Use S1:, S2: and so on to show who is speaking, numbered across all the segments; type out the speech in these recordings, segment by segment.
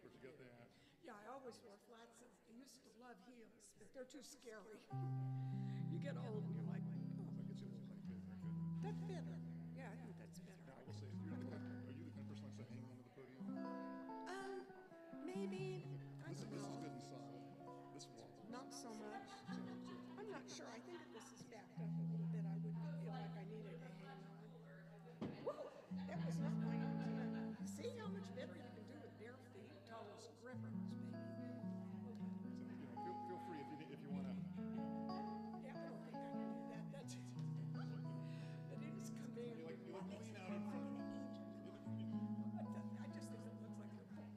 S1: course, you got that.
S2: Yeah, I always wore flats. I used to love heels, but they're too scary. You get old and you're like, oh,
S1: So it gets you a little like that.
S2: that's better. Yeah, I think that's better.
S1: Now, I will say, if you're the kind, are you the kind of person that likes to hang onto the podium?
S2: Maybe.
S1: This is good and solid. This wall.
S2: Not so much. I'm not sure. I think if this is backed up a little bit, I wouldn't feel like I needed to hang on. Whoa, that was not my intent. See how much better you can do with bare feet, toes, grippers, baby.
S1: So, feel free if you want to.
S2: Yeah, I don't think I can do that. That's it. But it is command.
S1: You like to lean out in front.
S2: I just think it looks like your boss.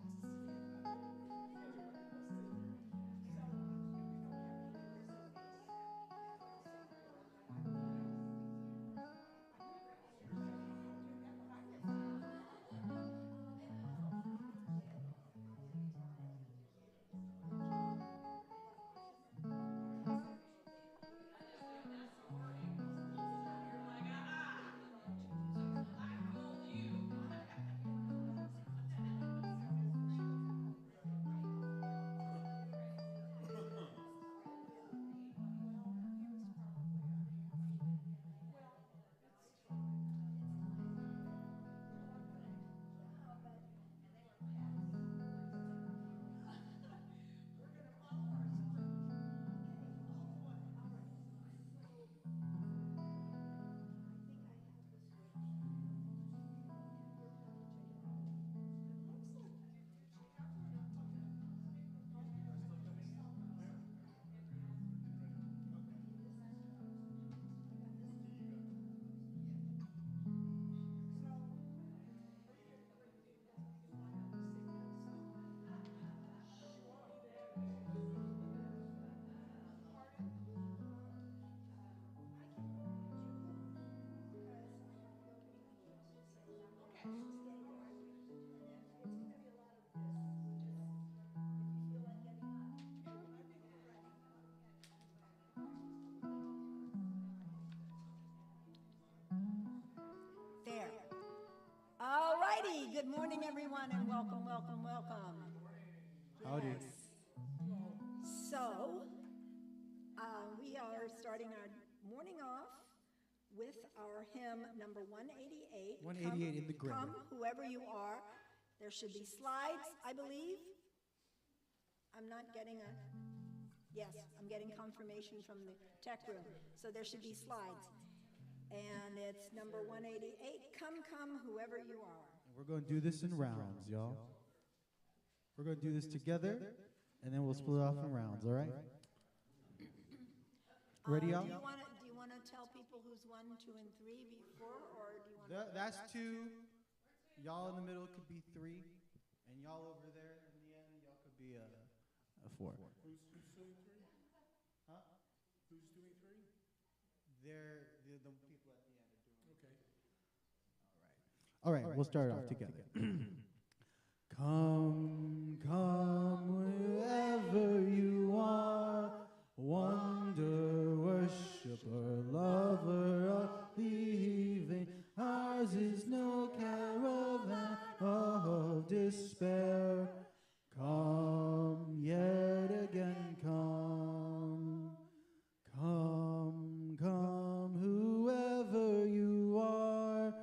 S3: There. All righty. Good morning, everyone, and welcome, welcome, welcome.
S4: Howdy.
S3: Yes. So, we are starting our morning off with our hymn number 188.
S4: 188 in the grid.
S3: Come, whoever you are. There should be slides, I believe. I'm not getting a... Yes, I'm getting confirmation from the tech room. So there should be slides. And it's number 188. Come, come, whoever you are.
S4: We're going to do this in rounds, y'all. We're going to do this together, and then we'll split off in rounds, all right? Ready, y'all?
S3: Do you want to tell people who's 1, 2, and 3 before, or do you want to...
S4: That's 2. Y'all in the middle could be 3. And y'all over there in the end, y'all could be a 4.
S1: Who's doing 3?
S4: Huh?
S1: Who's doing 3?
S4: They're the people at the end are doing it.
S1: Okay.
S4: All right, we'll start off together. Come, come, wherever you are, wonder, worshiper, lover of the evening. Ours is no caravan of despair. Come, yet again come. Come, come, whoever you are,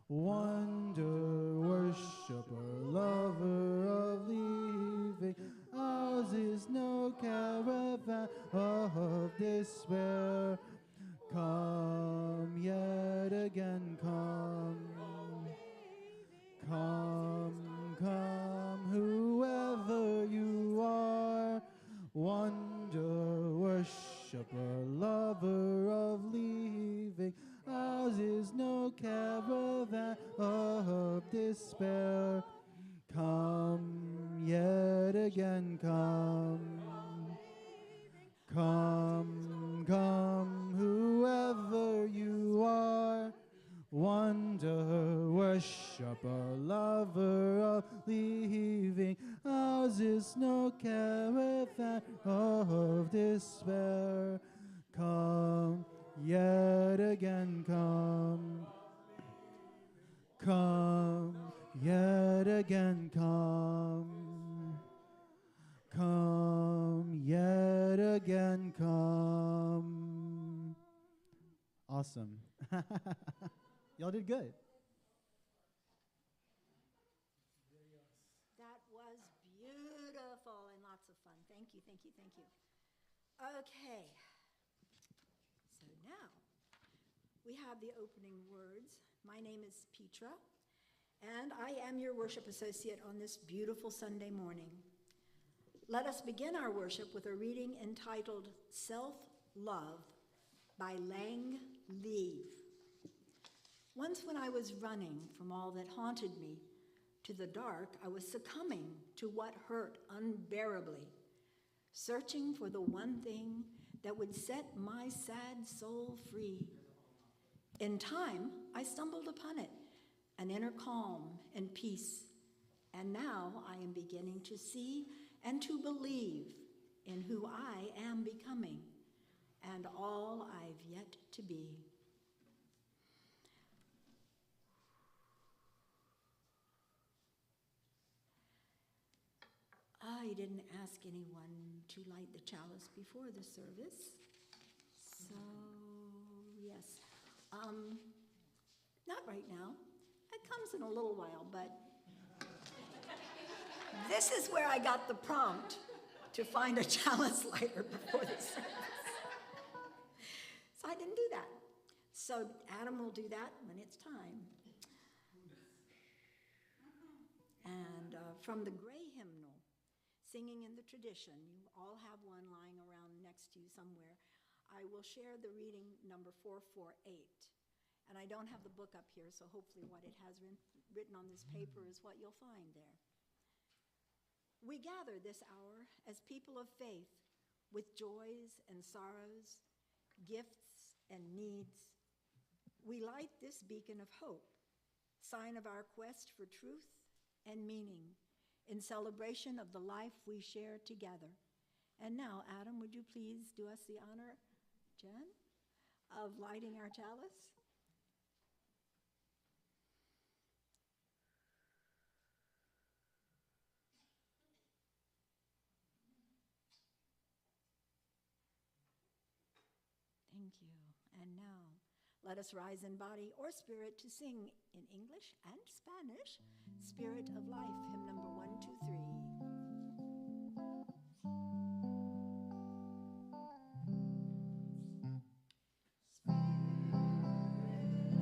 S4: wonder, worshiper, lover of the evening. Ours is no caravan of despair. Come, yet again come. Come, come, whoever you are, wonder, worshiper, lover of leaving. Ours is no caravan of despair. Come, yet again come. Come, come, whoever you are, wonder, worshiper, lover of leaving. Ours is no caravan again, come. Come, yet again, come. Come, yet again, come. Awesome. Y'all did good.
S3: That was beautiful and lots of fun. Thank you, thank you, thank you. Okay. So now we have the opening words. My name is Petra, and I am your worship associate on this beautiful Sunday morning. Let us begin our worship with a reading entitled Self-Love by Lang Leave. Once when I was running from all that haunted me to the dark, I was succumbing to what hurt unbearably, searching for the one thing that would set my sad soul free. In time, I stumbled upon it, an inner calm and peace, and now I am beginning to see and to believe in who I am becoming and all I've yet to be. I didn't ask anyone to light the chalice before the service, so yes. Not right now. It comes in a little while, but this is where I got the prompt to find a chalice lighter before the service. So I didn't do that. So Adam will do that when it's time. And from the Gray Hymnal, Singing in the Tradition, you all have one lying around next to you somewhere. I will share the reading number 448. And I don't have the book up here, so hopefully what it has written on this paper is what you'll find there. We gather this hour as people of faith with joys and sorrows, gifts and needs. We light this beacon of hope, sign of our quest for truth and meaning in celebration of the life we share together. And now, Adam, would you please do us the honor, Jen, of lighting our chalice? Thank you. And now, let us rise in body or spirit to sing in English and Spanish, Spirit of Life, hymn number 123.
S5: Compassion,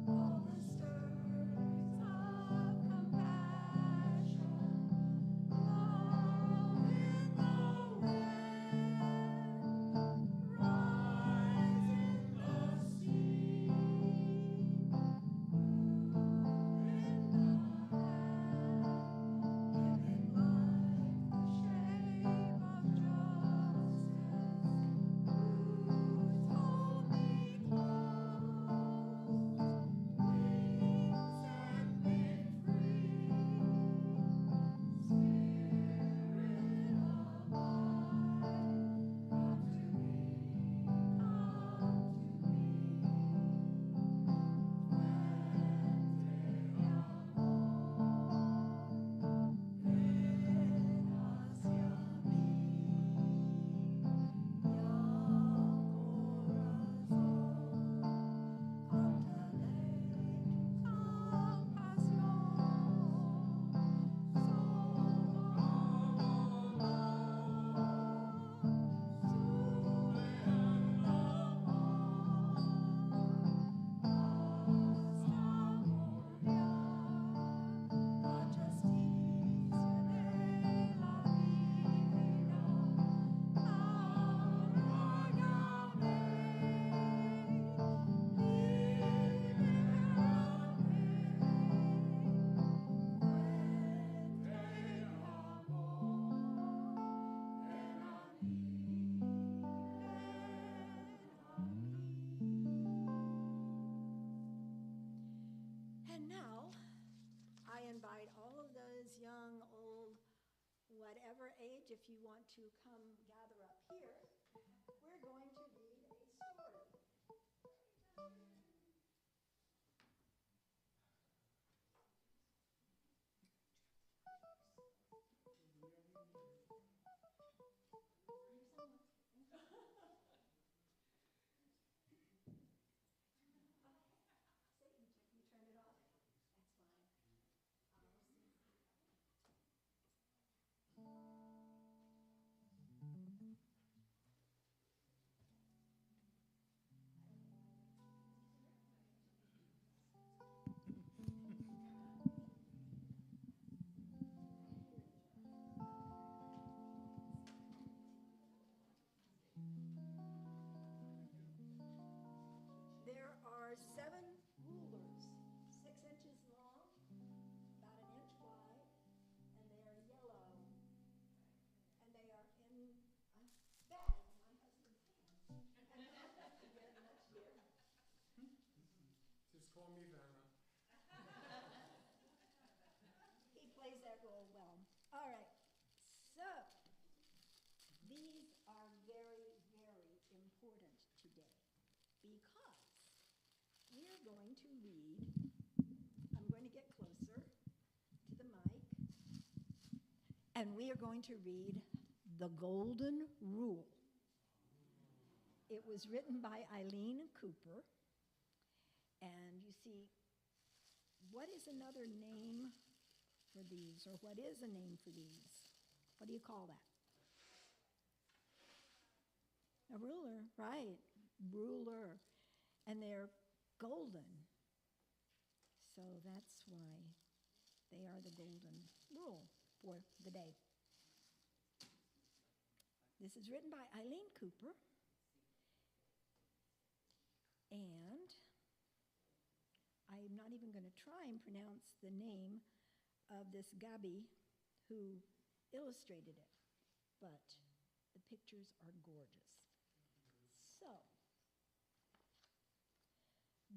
S5: oh, in the way.
S3: all of those young, old, whatever age, if you want to come gather up here, we're going to read a story. You turned it off? That's fine. There are 7 rulers, 6 inches long, about an inch wide, and they are yellow. And they are in a bag in my husband's hand. And I don't have to get much here.
S1: Just call me Vanna.
S3: He plays that role well. All right, so these are very, very important today because we're going to read, I'm going to get closer to the mic, and we are going to read The Golden Rule. It was written by Eileen Cooper, and you see, what is another name for these, or what is a name for these? What do you call that? A ruler, right, ruler. And they're golden. So that's why they are the golden rule for the day. This is written by Eileen Cooper. And I'm not even going to try and pronounce the name of this Gabi who illustrated it, but the pictures are gorgeous. So,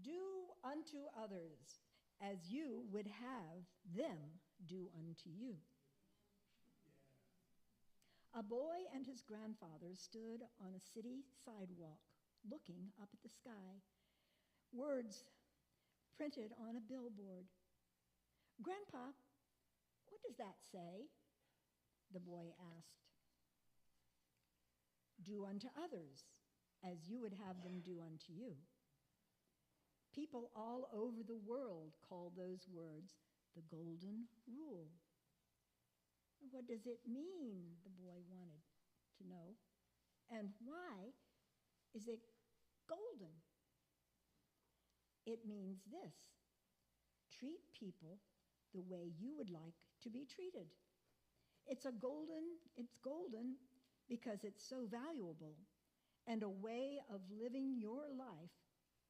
S3: do unto others as you would have them do unto you. A boy and his grandfather stood on a city sidewalk looking up at the sky. Words printed on a billboard. "Grandpa, what does that say?" the boy asked. "Do unto others as you would have them do unto you." People all over the world call those words the Golden Rule. What does it mean, the boy wanted to know. And why is it golden? It means this: treat people the way you would like to be treated. It's golden because it's so valuable, and a way of living your life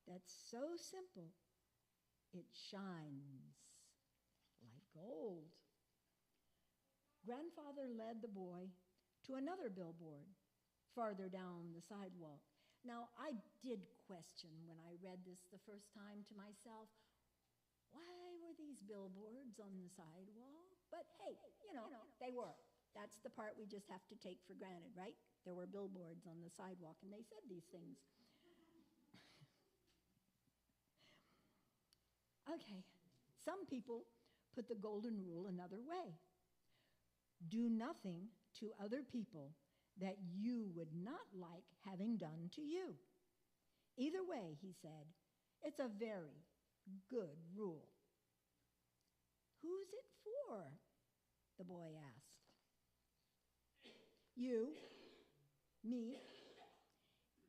S3: that's so simple, it shines like gold. Grandfather led the boy to another billboard farther down the sidewalk. Now, I did question when I read this the first time to myself, why were these billboards on the sidewalk? But hey, they were. That's the part we just have to take for granted, right? There were billboards on the sidewalk, and they said these things. Okay, some people put the Golden Rule another way. Do nothing to other people that you would not like having done to you. Either way, he said, it's a very good rule. Who's it for? The boy asked. You, me,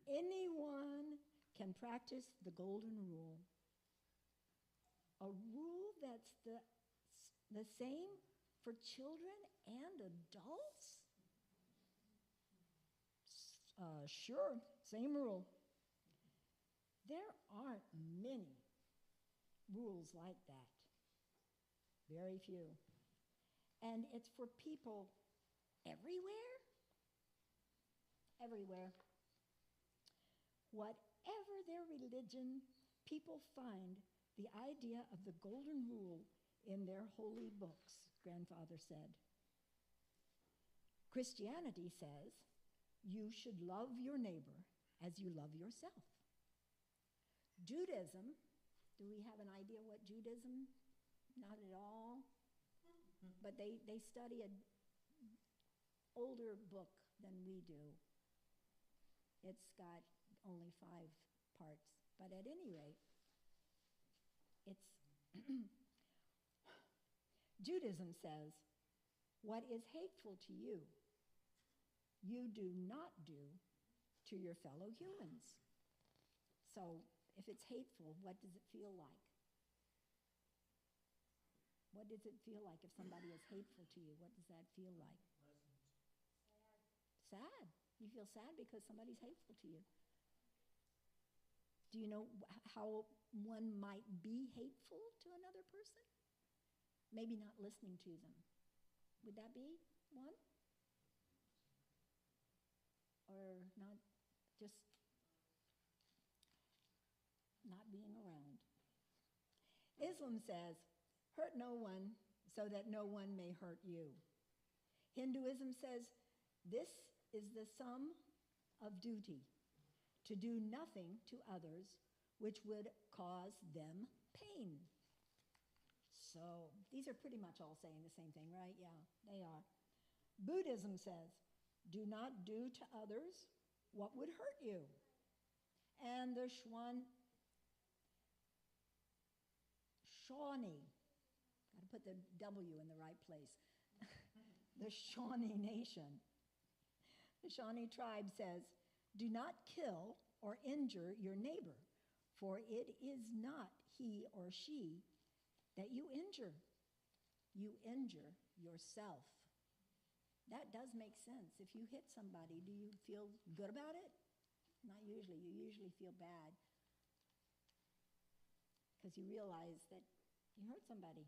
S3: anyone can practice the Golden Rule. A rule that's the same for children and adults? Sure, same rule. There aren't many rules like that. Very few. And it's for people everywhere? Everywhere. Whatever their religion, people find the idea of the Golden Rule
S5: in their holy books, grandfather said. Christianity says you should love your neighbor as you love yourself. Judaism, do we have an idea what Judaism? Not at all. But they study an older book than we do. It's got only 5 parts. But at any rate, it's Judaism says, what is hateful to you, you do not do to your fellow humans. So if it's hateful, what does it feel like? What does it feel like if somebody is hateful to you? What does that feel like? Sad. You feel sad because somebody's hateful to you. Do you know how one might be hateful to another person? Maybe not listening to them. Would that be one? Or not, just not being around. Islam says, hurt no one so that no one may hurt you. Hinduism says, this is the sum of duty, to do nothing to others which would cause them pain. So these are pretty much all saying the same thing, right? Yeah, they are. Buddhism says, do not do to others what would hurt you. And the Shawnee, got to put the W in the right place, the Shawnee Nation. The Shawnee tribe says, do not kill or injure your neighbor, for it is not he or she that you injure. You injure yourself. That does make sense. If you hit somebody, do you feel good about it? Not usually. You usually feel bad because you realize that you hurt somebody.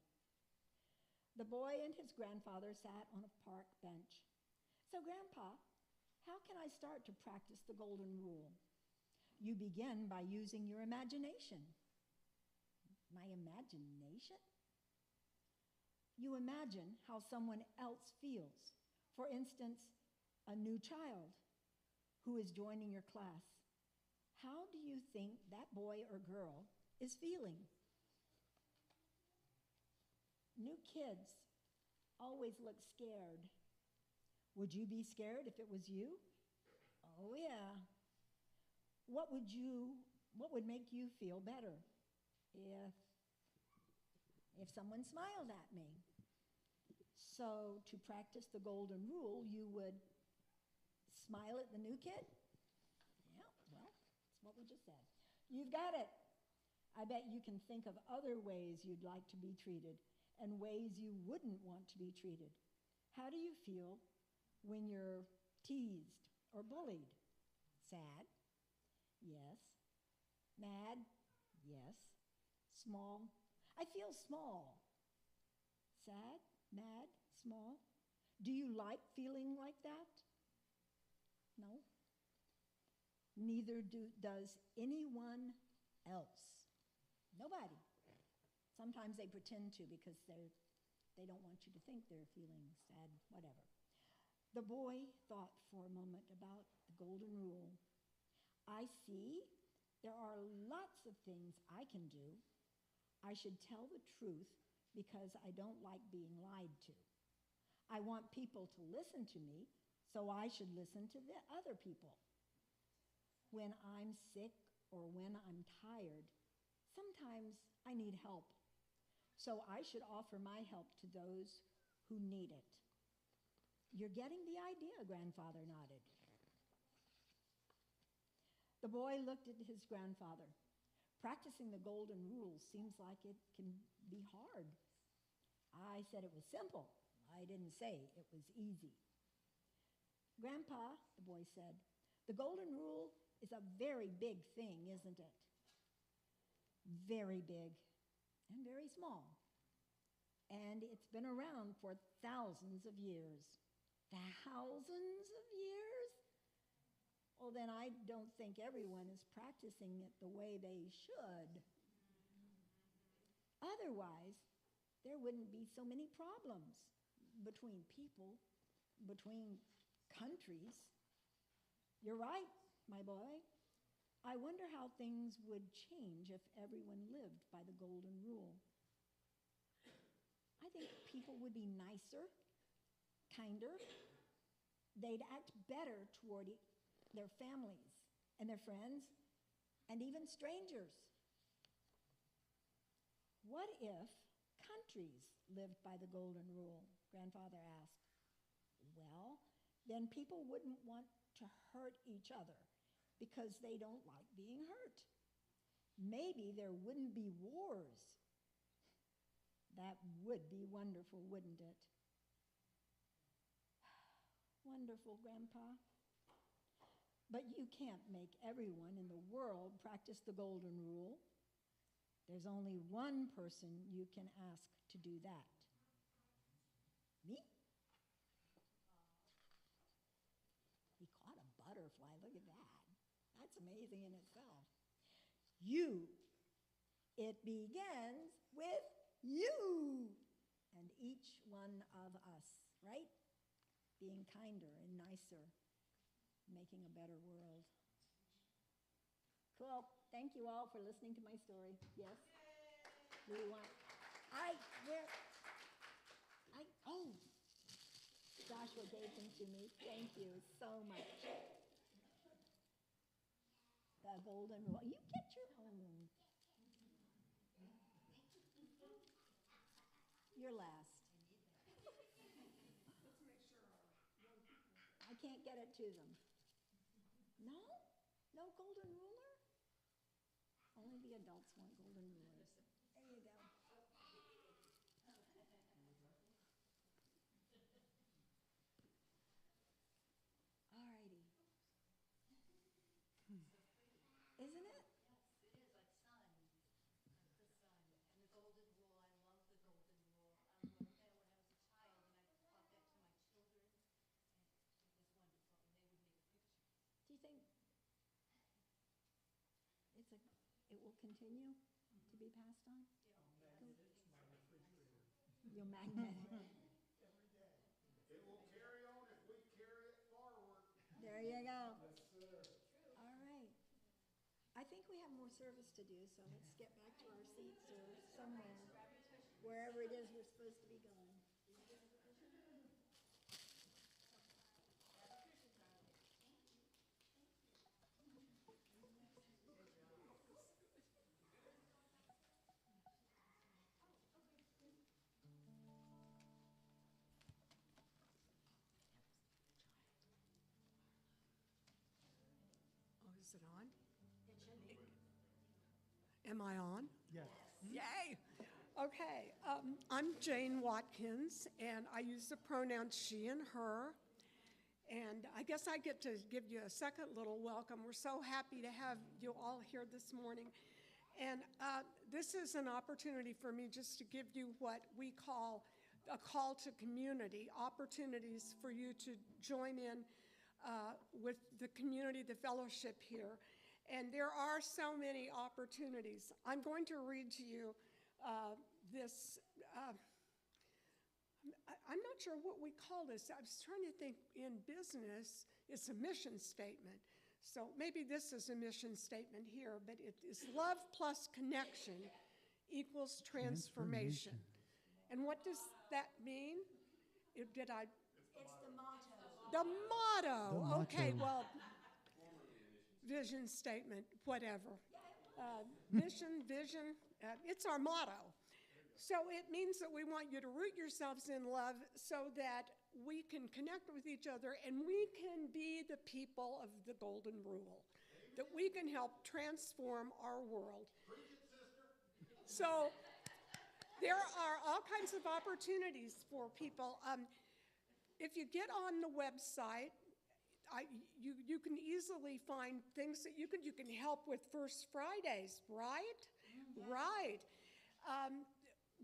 S5: The boy and his grandfather sat on a park bench. So, Grandpa, how can I start to practice the golden rule? You begin by using your imagination. My imagination? You imagine how someone else feels. For instance, a new child who is joining your class. How do you think that boy or girl is feeling? New kids always look scared. Would you be scared if it was you? Oh, yeah. What would make you feel better if someone smiled at me? So to practice the golden rule, you would smile at the new kid? Yeah, well, that's what we just said. You've got it. I bet you can think of other ways you'd like to be treated and ways you wouldn't want to be treated. How do you feel when you're teased or bullied? Sad? Yes. Mad? Yes. Small? I feel small. Sad? Mad? Small? Do you like feeling like that? No. Neither does anyone else. Nobody. Sometimes they pretend to because they don't want you to think they're feeling sad, whatever. The boy thought for a moment about the golden rule. I see there are lots of things I can do. I should tell the truth because I don't like being lied to. I want people to listen to me, so I should listen to the other people. When I'm sick or when I'm tired, sometimes I need help. So I should offer my help to those who need it. You're getting the idea, Grandfather nodded. The boy looked at his grandfather. Practicing the golden rule seems like it can be hard. I said it was simple. I didn't say it was easy. Grandpa, the boy said, the golden rule is a very big thing, isn't it? Very big and very small. And it's been around for thousands of years. Thousands of years? Well, then I don't think everyone is practicing it the way they should. Otherwise, there wouldn't be so many problems between people, between countries. You're right, my boy. I wonder how things would change if everyone lived by the golden rule. I think people would be nicer, kinder. They'd act better toward their families and their friends and even strangers. What if countries lived by the golden rule? Grandfather asked. Well, then people wouldn't want to hurt each other because they don't like being hurt. Maybe there wouldn't be wars. That would be wonderful, wouldn't it? Wonderful, Grandpa. But you can't make everyone in the world practice the golden rule. There's only one person you can ask to do that. Me? He caught a butterfly. Look at that. That's amazing in itself. You. It begins with you and each one of us, right? Being kinder and nicer, making a better world. Cool. Thank you all for listening to my story. Yes? We want, Joshua gave them to me. Thank you so much. The golden rule. You get your own. You're last. I can't get it to them. No? No golden ruler? Only the adults want golden rulers. There you go. All righty. Isn't it?
S6: It is like sun, the sun, and the golden rule. I love the golden rule. I learned that when I was a child, and I taught that to my children, and it was wonderful. And they would make pictures.
S5: Do you think it will continue to be passed on? Your magnet.
S1: It will carry on if we carry it forward.
S5: There you go. All right. I think we have more service to do, so let's get back to our seats or somewhere, wherever it is we're supposed to be going.
S2: Oh, is it on? Am I on?
S4: Yes.
S2: Yay! Okay, I'm Jane Watkins, and I use the pronouns she and her. And I guess I get to give you a second little welcome. We're so happy to have you all here this morning. And this is an opportunity for me just to give you what we call a call to community, opportunities for you to join in with the community, the fellowship here. And there are so many opportunities. I'm going to read to you this, I'm not sure what we call this. I was trying to think in business, it's a mission statement. So maybe this is a mission statement here, but it is love plus connection equals transformation. And what does that mean?
S3: It's the motto.
S2: The motto. Okay,
S4: motto.
S2: well, vision statement, whatever. Mission, vision, it's our motto. So it means that we want you to root yourselves in love so that we can connect with each other and we can be the people of the golden rule, that we can help transform our world. So there are all kinds of opportunities for people. If you get on the website, you can easily find things that you can help with First Fridays, right? Right.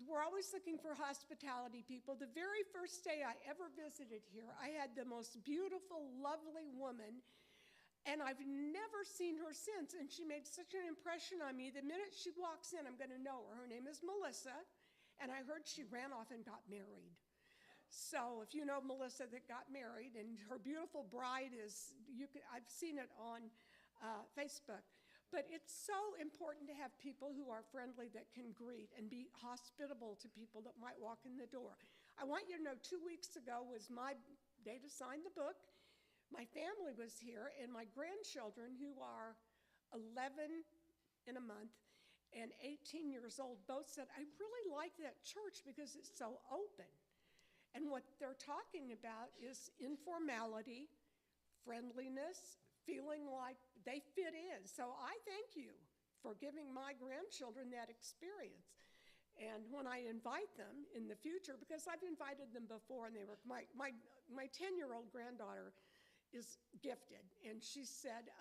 S2: We're always looking for hospitality people. The very first day I ever visited here, I had the most beautiful, lovely woman, and I've never seen her since, and she made such an impression on me. The minute she walks in, I'm going to know her. Her name is Melissa, And I heard she ran off and got married. So if you know Melissa that got married, and her beautiful bride is, I've seen it on Facebook. But it's so important to have people who are friendly that can greet and be hospitable to people that might walk in the door. I want you to know 2 weeks ago was my day to sign the book. My family was here, and my grandchildren, who are 11 in a month and 18 years old, both said, I really like that church because it's so open. And what they're talking about is informality, friendliness, feeling like they fit in. So I thank you for giving my grandchildren that experience. And when I invite them in the future, because I've invited them before, and they were, my 10-year-old granddaughter is gifted, and she said,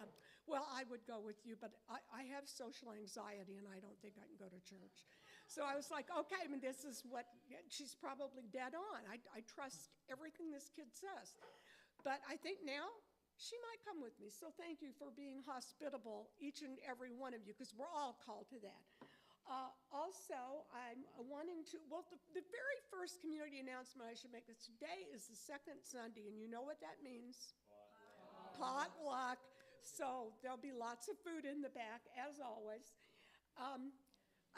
S2: well, I would go with you, but I have social anxiety, and I don't think I can go to church. So I was like, okay, I mean, this is what, she's probably dead on. I trust everything this kid says. But I think now she might come with me. So thank you for being hospitable, each and every one of you, because we're all called to that. Also, I'm wanting to, well, the very first community announcement I should make is today is the second Sunday, and you know what that means? Potluck. So there'll be lots of food in the back, as always.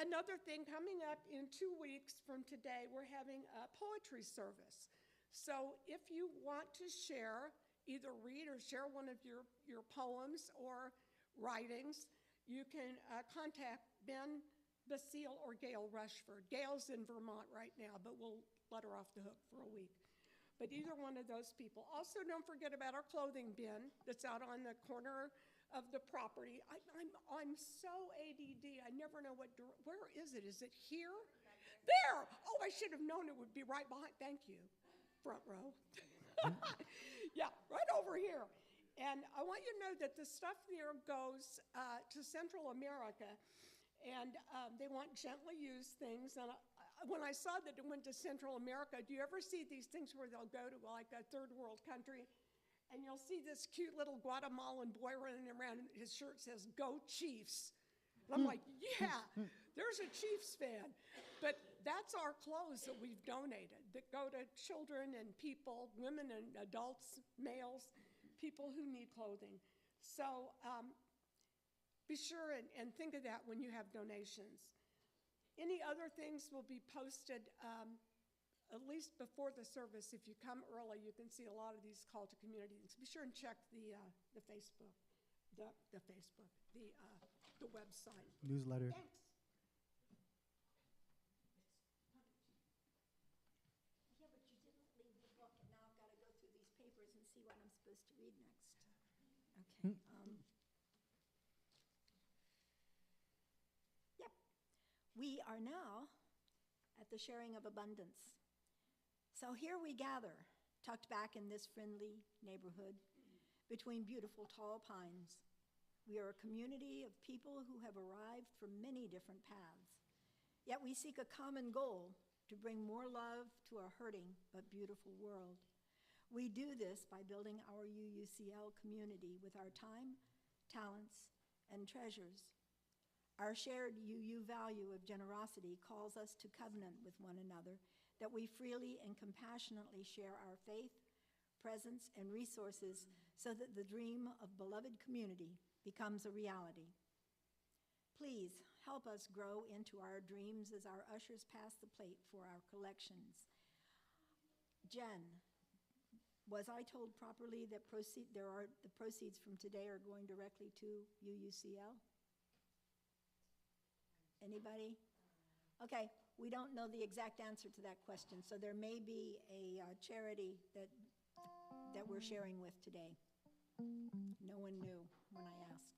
S2: Another thing, coming up in 2 weeks from today, we're having a poetry service. So if you want to share, either read or share one of your poems or writings, you can contact Ben Basile or Gail Rushford. Gail's in Vermont right now, but we'll let her off the hook for a week. But either one of those people. Also, don't forget about our clothing bin that's out on the corner of the property. I'm so ADD, I never know where is it? Is it here? There! Oh, I should have known it would be right behind, thank you, front row. Yeah, right over here. And I want you to know that the stuff there goes to Central America, and they want gently used things. And when I saw that it went to Central America, do you ever see these things where they'll go to like a third world country? And you'll see this cute little Guatemalan boy running around, and his shirt says, "Go Chiefs." And I'm like, yeah, there's a Chiefs fan. But that's our clothes that we've donated that go to children and people, women and adults, males, people who need clothing. So be sure and think of that when you have donations. Any other things will be posted at least before the service. If you come early, you can see a lot of these call to community things. Be sure and check the Facebook, the website.
S4: Newsletter.
S2: Thanks.
S5: Yeah, but you didn't leave the book, and now I've got to go through these papers and see what I'm supposed to read next. Okay. Yep. We are now at the sharing of abundance. So here we gather, tucked back in this friendly neighborhood between beautiful tall pines. We are a community of people who have arrived from many different paths. Yet we seek a common goal to bring more love to a hurting but beautiful world. We do this by building our UUCL community with our time, talents, and treasures. Our shared UU value of generosity calls us to covenant with one another that we freely and compassionately share our faith, presence, and resources so that the dream of beloved community becomes a reality. Please help us grow into our dreams as our ushers pass the plate for our collections. Jen, was I told properly that the proceeds from today are going directly to UUCL? Anybody? Okay, we don't know the exact answer to that question, so there may be a charity that we're sharing with today. No one knew when I asked.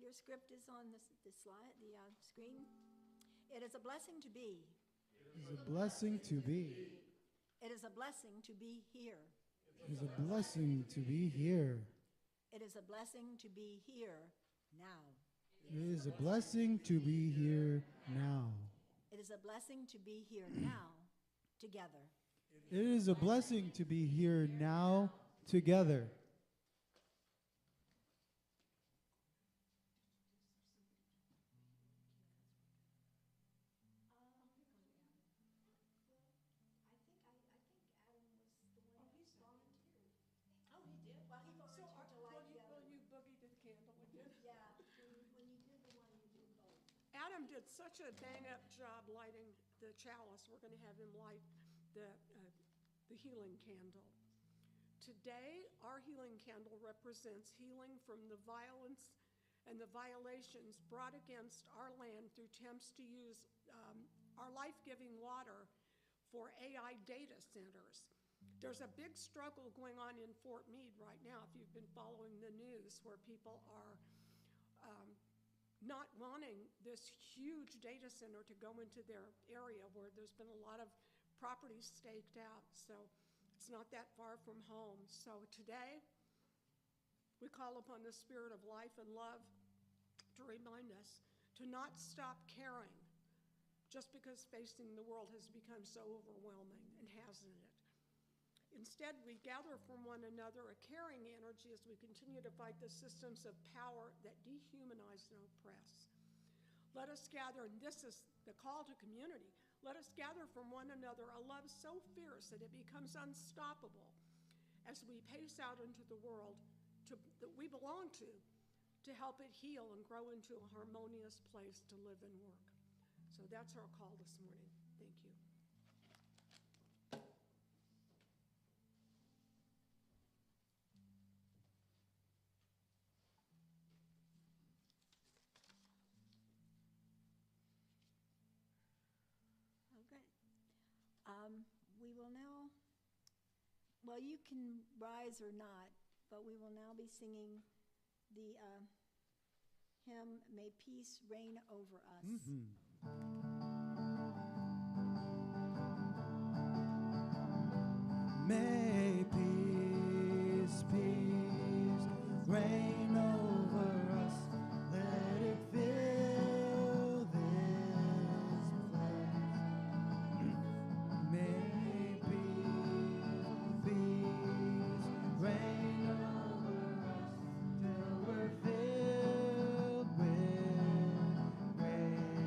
S3: your script is on the slide, the screen. It is a blessing to be.
S4: It is a blessing to be.
S3: It is a blessing to be here.
S4: It is a blessing to be here.
S3: It is a blessing to be here now.
S4: It is a blessing to be here now.
S3: It is a blessing to be here now together.
S4: It is a blessing to be here now together.
S2: Oh, he did?
S3: Well, he
S2: So
S3: volunteered to light the other
S2: will you boogie to the candle again?
S3: Yeah, when you did the one, you did both.
S2: Adam did such a bang-up job lighting the chalice. We're going to have him light the healing candle. Today, our healing candle represents healing from the violence and the violations brought against our land through attempts to use our life-giving water for AI data centers. There's a big struggle going on in Fort Meade right now, if you've been following the news, where people are not wanting this huge data center to go into their area where there's been a lot of property staked out. So it's not that far from home. So today, we call upon the spirit of life and love to remind us to not stop caring just because facing the world has become so overwhelming, and hasn't it? Instead, we gather from one another a caring energy as we continue to fight the systems of power that dehumanize and oppress. Let us gather, and this is the call to community, let us gather from one another a love so fierce that it becomes unstoppable as we pace out into the world that we belong to help it heal and grow into a harmonious place to live and work. So that's our call this morning. Thank you.
S3: Okay. We will now, well, you can rise or not, but we will now be singing the hymn, May Peace Reign Over Us.
S4: May peace, peace reign over us. Let it fill this place. May peace, peace reign over us till we're filled with grace.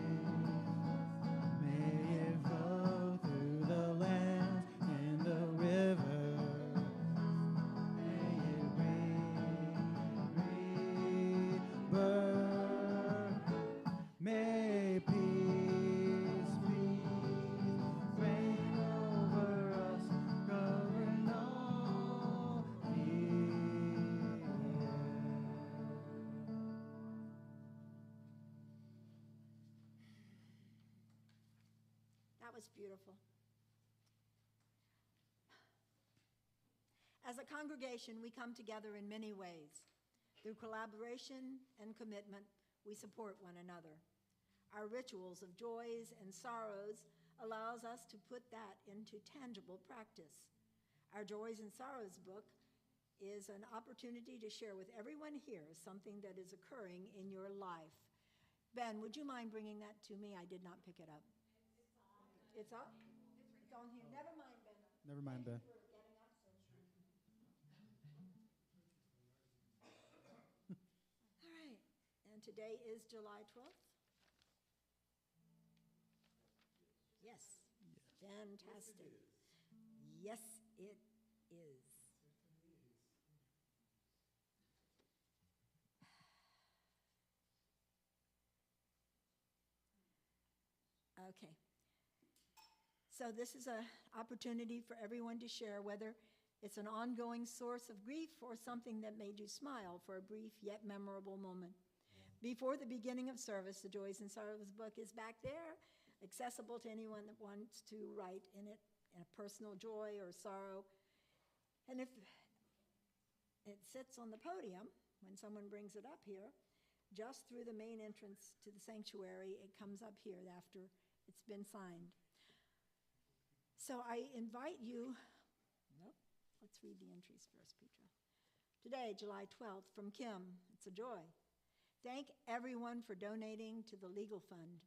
S4: May it flow through the lands and the river. May it rebirth. May peace, peace reign over us, covering all the earth.
S3: That was beautiful. As a congregation, we come together in many ways. Through collaboration and commitment, we support one another. Our rituals of joys and sorrows allows us to put that into tangible practice. Our Joys and Sorrows book is an opportunity to share with everyone here something that is occurring in your life. Ben, would you mind bringing that to me? I did not pick it up. It's up? It's on here. Never mind, Ben.
S4: Never mind, Ben.
S3: Thank you for getting up so soon. All right, and today is July 12th? Yes. Fantastic. Yes, it is. Okay. So this is an opportunity for everyone to share whether it's an ongoing source of grief or something that made you smile for a brief yet memorable moment. Before the beginning of service, the Joys and Sorrows book is back there, accessible to anyone that wants to write in it a personal joy or sorrow. And if it sits on the podium, when someone brings it up here,
S5: just through the main entrance to the sanctuary. It comes up here after it's been signed. So I invite you, nope, let's read the entries first, Petra. Today, July 12th, from Kim, it's a joy. Thank everyone for donating to the legal fund.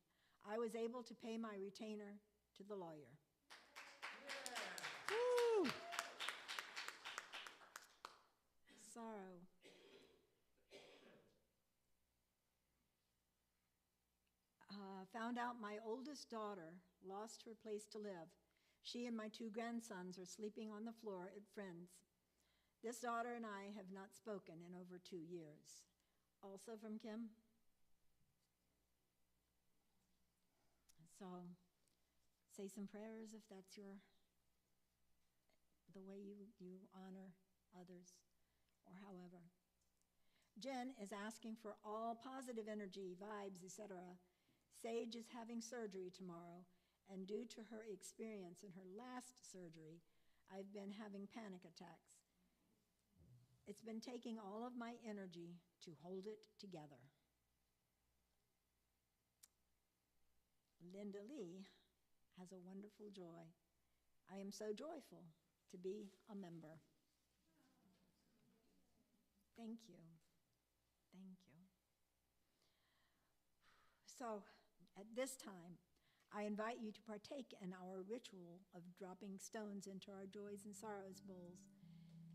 S5: I was able to pay my retainer to the lawyer. Woo! Sorrow. Found out my oldest daughter lost her place to live. She and my 2 grandsons are sleeping on the floor at friends. This daughter and I have not spoken in over 2 years. Also from Kim. So say some prayers if that's the way you honor others, or however. Jen is asking for all positive energy, vibes, etc. Sage is having surgery tomorrow, and due to her experience in her last surgery, I've been having panic attacks. It's been taking all of my energy to hold it together. Linda Lee has a wonderful joy. I am so joyful to be a member. Thank you. Thank you. So, at this time, I invite you to partake in our ritual of dropping stones into our joys and sorrows bowls.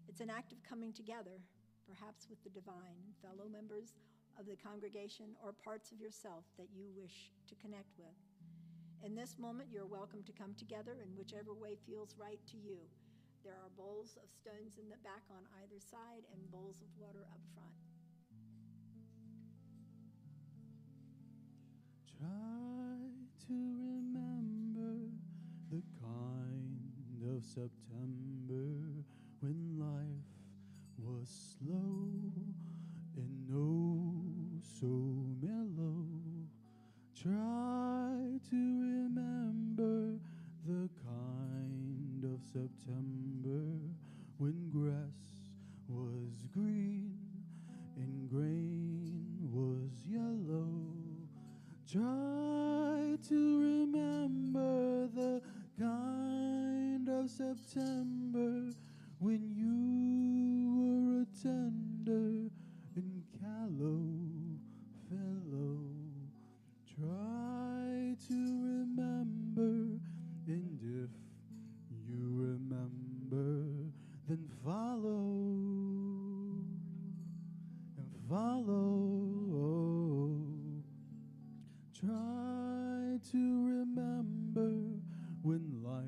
S5: It's an act of coming together, perhaps with the divine, fellow members of the congregation, or parts of yourself that you wish to connect with. In this moment, you're welcome to come together in whichever way feels right to you. There are bowls of stones in the back on either side and bowls of water up front.
S4: Try to remember the kind of September when life was slow and oh so mellow. Try to remember the kind of September when grass was green and grain was yellow. Try to remember the kind of September when you were a tender and callow fellow. Try to remember, and if you remember, then follow and follow. Try to remember when life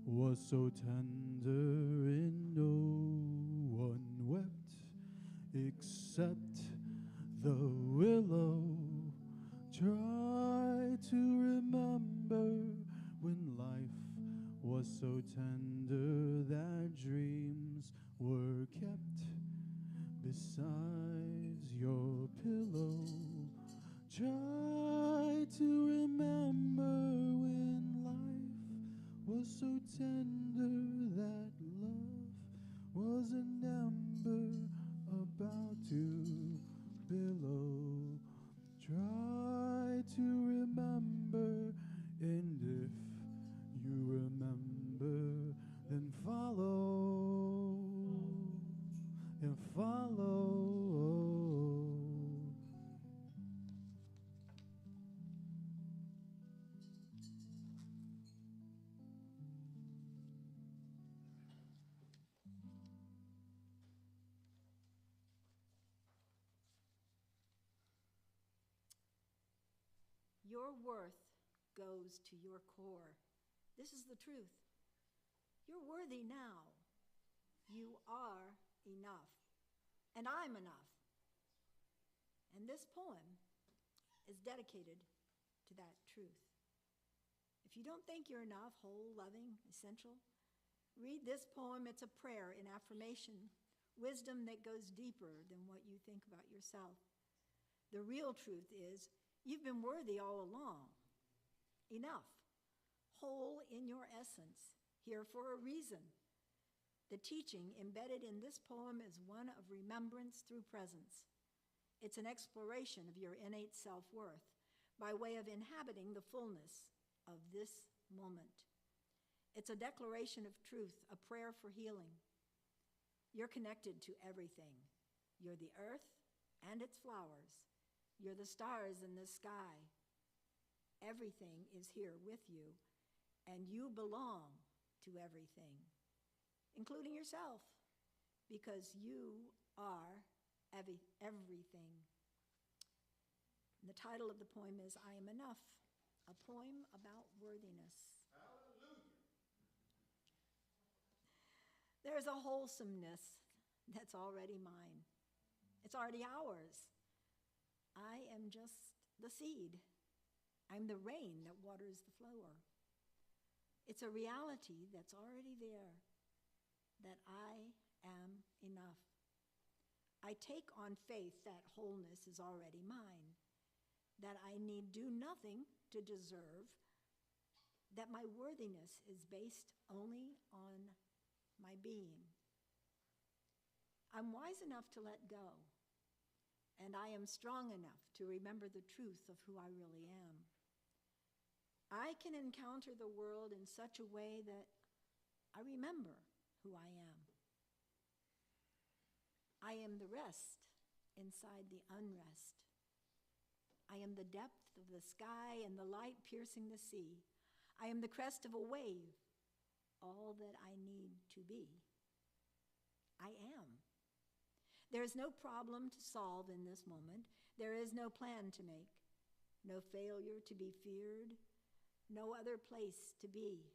S4: was so tender and no one wept except the willow. Try to remember when life was so tender that dreams were kept beside your pillow. Try to remember when life was so tender that love was an ember about to billow. Try to remember, and if you remember, then follow and follow.
S5: Your worth goes to your core. This is the truth. You're worthy now. You are enough. And I'm enough. And this poem is dedicated to that truth. If you don't think you're enough, whole, loving, essential, read this poem. It's a prayer in affirmation, wisdom that goes deeper than what you think about yourself. The real truth is, you've been worthy all along. Enough. Whole in your essence. Here for a reason. The teaching embedded in this poem is one of remembrance through presence.
S3: It's an exploration of your innate self-worth by way of inhabiting the fullness of this moment. It's a declaration of truth, a prayer for healing. You're connected to everything. You're the earth and its flowers. You're the stars in the sky. Everything is here with you, and you belong to everything, including yourself, because you are everything. And the title of the poem is I Am Enough, a poem about worthiness.
S1: Hallelujah.
S3: There's a wholesomeness that's already mine. It's already ours. I am just the seed. I'm the rain that waters the flower. It's a reality that's already there, that I am enough. I take on faith that wholeness is already mine, that I need do nothing to deserve, that my worthiness is based only on my being. I'm wise enough to let go, and I am strong enough to remember the truth of who I really am. I can encounter the world in such a way that I remember who I am. I am the rest inside the unrest. I am the depth of the sky and the light piercing the sea. I am the crest of a wave, all that I need to be. I am. There is no problem to solve in this moment. There is no plan to make, no failure to be feared, no other place to be.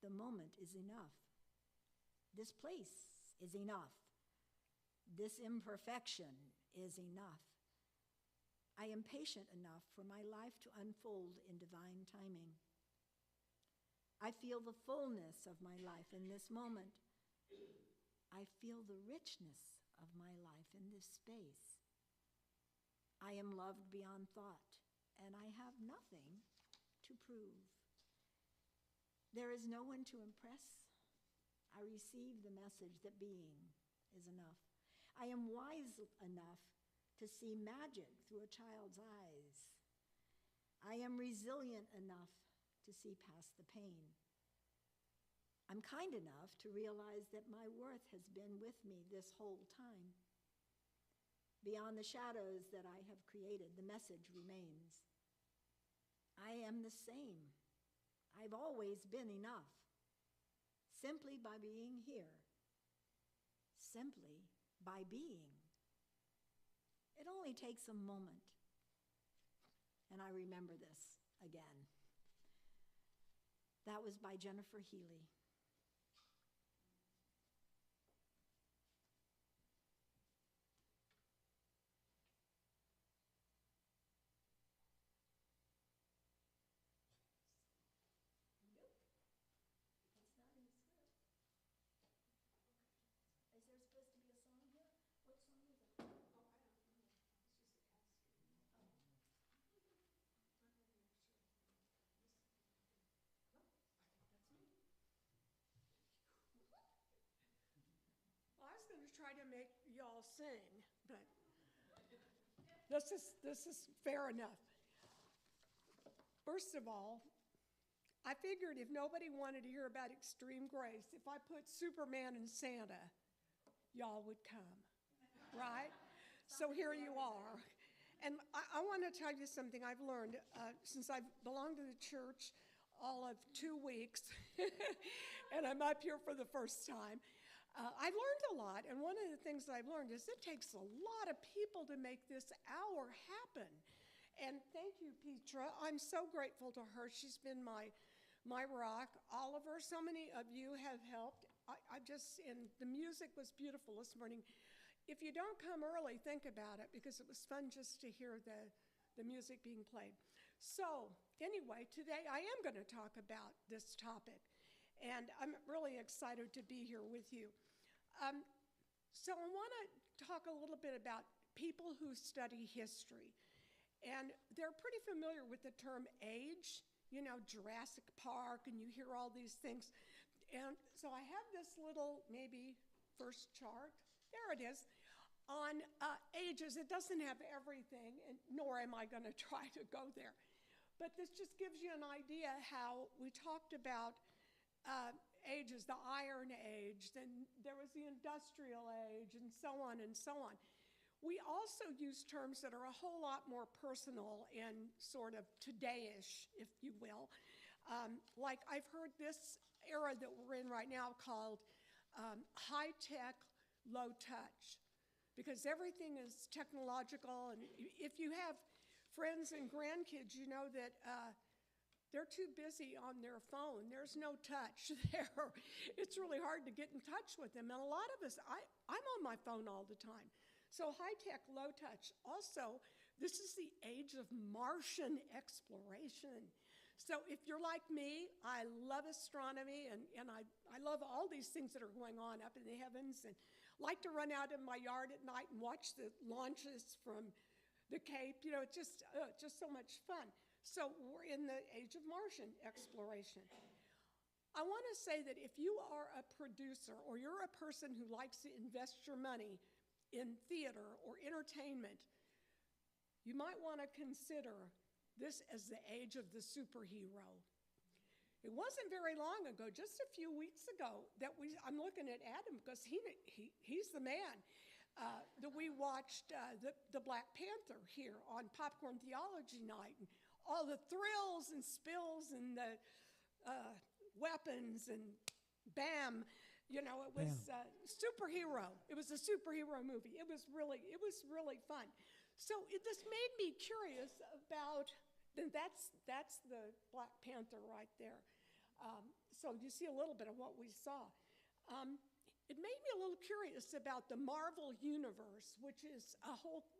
S3: The moment is enough. This place is enough. This imperfection is enough. I am patient enough for my life to unfold in divine timing. I feel the fullness of my life in this moment. I feel the richness of my life in this space. I am loved beyond thought, and I have nothing to prove. There is no one to impress. I receive the message that being is enough. I am wise enough to see magic through a child's eyes. I am resilient enough to see past the pain. I'm kind enough to realize that my worth has been with me this whole time. Beyond the shadows that I have created, the message remains. I am the same. I've always been enough, simply by being here, simply by being. It only takes a moment, and I remember this again. That was by Jennifer Healy. Is there supposed to be a song here? What song is it?
S2: Well, I was going to try to make y'all sing, but this is fair enough. First of all, I figured if nobody wanted to hear about extreme grace, if I put Superman and Santa, y'all would come, right? So here you are. And I want to tell you something I've learned since I've belonged to the church all of 2 weeks, and I'm up here for the first time. I've learned a lot, and one of the things that I've learned is it takes a lot of people to make this hour happen. And thank you, Petra. I'm so grateful to her. She's been my rock. Oliver, so many of you have helped. And the music was beautiful this morning. If you don't come early, think about it, because it was fun just to hear the music being played. So anyway, today I am going to talk about this topic, and I'm really excited to be here with you. So I want to talk a little bit about people who study history, and they're pretty familiar with the term age, Jurassic Park, and you hear all these things. And so I have this little, maybe first chart. There it is. on ages. It doesn't have everything, and nor am I going to try to go there. But this just gives you an idea how we talked about ages, the Iron Age, then there was the Industrial Age, and so on and so on. We also use terms that are a whole lot more personal and sort of today-ish, if you will. Like I've heard this era that we're in right now called high-tech, low-touch, because everything is technological, and if you have friends and grandkids, you know that they're too busy on their phone. There's no touch there. It's really hard to get in touch with them. And a lot of us, I'm on my phone all the time. So high tech, low touch. Also, this is the age of Martian exploration. So if you're like me, I love astronomy and I love all these things that are going on up in the heavens, and like to run out in my yard at night and watch the launches from the Cape. You know, it's just so much fun. So we're in the age of Martian exploration. I want to say that if you are a producer or you're a person who likes to invest your money in theater or entertainment, you might want to consider this as the age of the superhero. It wasn't very long ago, just a few weeks ago, that I'm looking at Adam because he's the man, that we watched the Black Panther here on Popcorn Theology Night. And all the thrills and spills and the weapons and bam, you know, it was superhero. It was a superhero movie. It was really fun. So this made me curious about, and that's the Black Panther right there. So you see a little bit of what we saw. It made me a little curious about the Marvel Universe, which is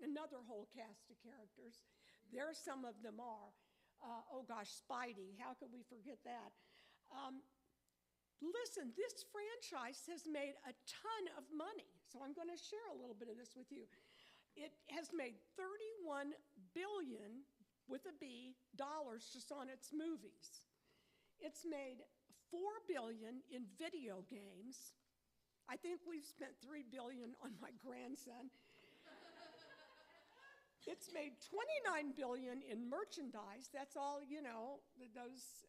S2: another whole cast of characters. There some of them are. Oh gosh, Spidey, how could we forget that? Listen, this franchise has made a ton of money, so I'm going to share a little bit of this with you. It has made $31 billion, with a B, dollars just on its movies. It's made $4 billion in video games. I think we've spent $3 billion on my grandson. It's made $29 billion in merchandise. That's all, you know, those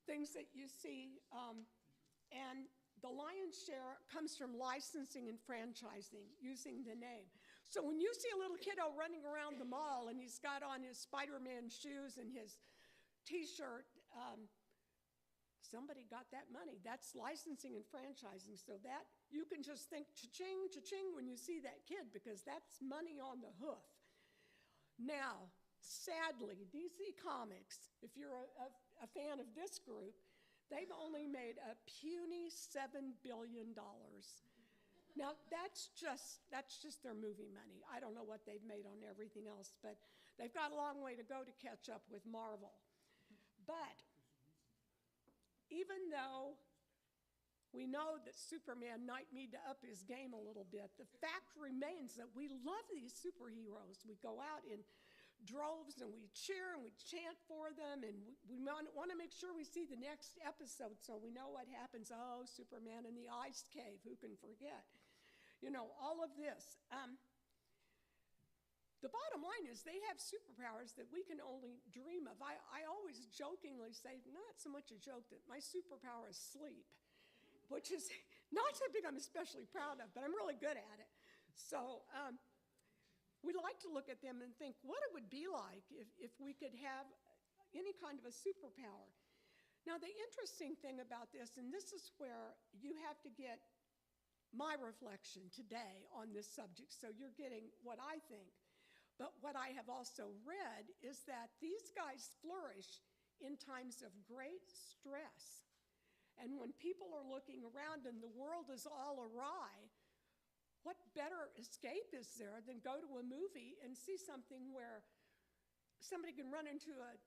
S2: things that you see. And the lion's share comes from licensing and franchising, using the name. So when you see a little kiddo running around the mall and he's got on his Spider-Man shoes and his T-shirt, somebody got that money. That's licensing and franchising. So that, you can just think cha-ching, cha-ching when you see that kid, because that's money on the hoof. Now, sadly, DC Comics, if you're a fan of this group, they've only made a puny $7 billion. Now, that's just their movie money. I don't know what they've made on everything else, but they've got a long way to go to catch up with Marvel. But even though we know that Superman might need to up his game a little bit, the fact remains that we love these superheroes. We go out in droves and we cheer and we chant for them, and we want to make sure we see the next episode so we know what happens. Oh, Superman in the ice cave, who can forget? You know, all of this. The bottom line is they have superpowers that we can only dream of. I always jokingly say, not so much a joke, that my superpower is sleep, which is not something I'm especially proud of, but I'm really good at it. So we like to look at them and think what it would be like if we could have any kind of a superpower. Now, the interesting thing about this, and this is where you have to get my reflection today on this subject, so you're getting what I think. But what I have also read is that these guys flourish in times of great stress. And when people are looking around and the world is all awry, what better escape is there than go to a movie and see something where somebody can run into a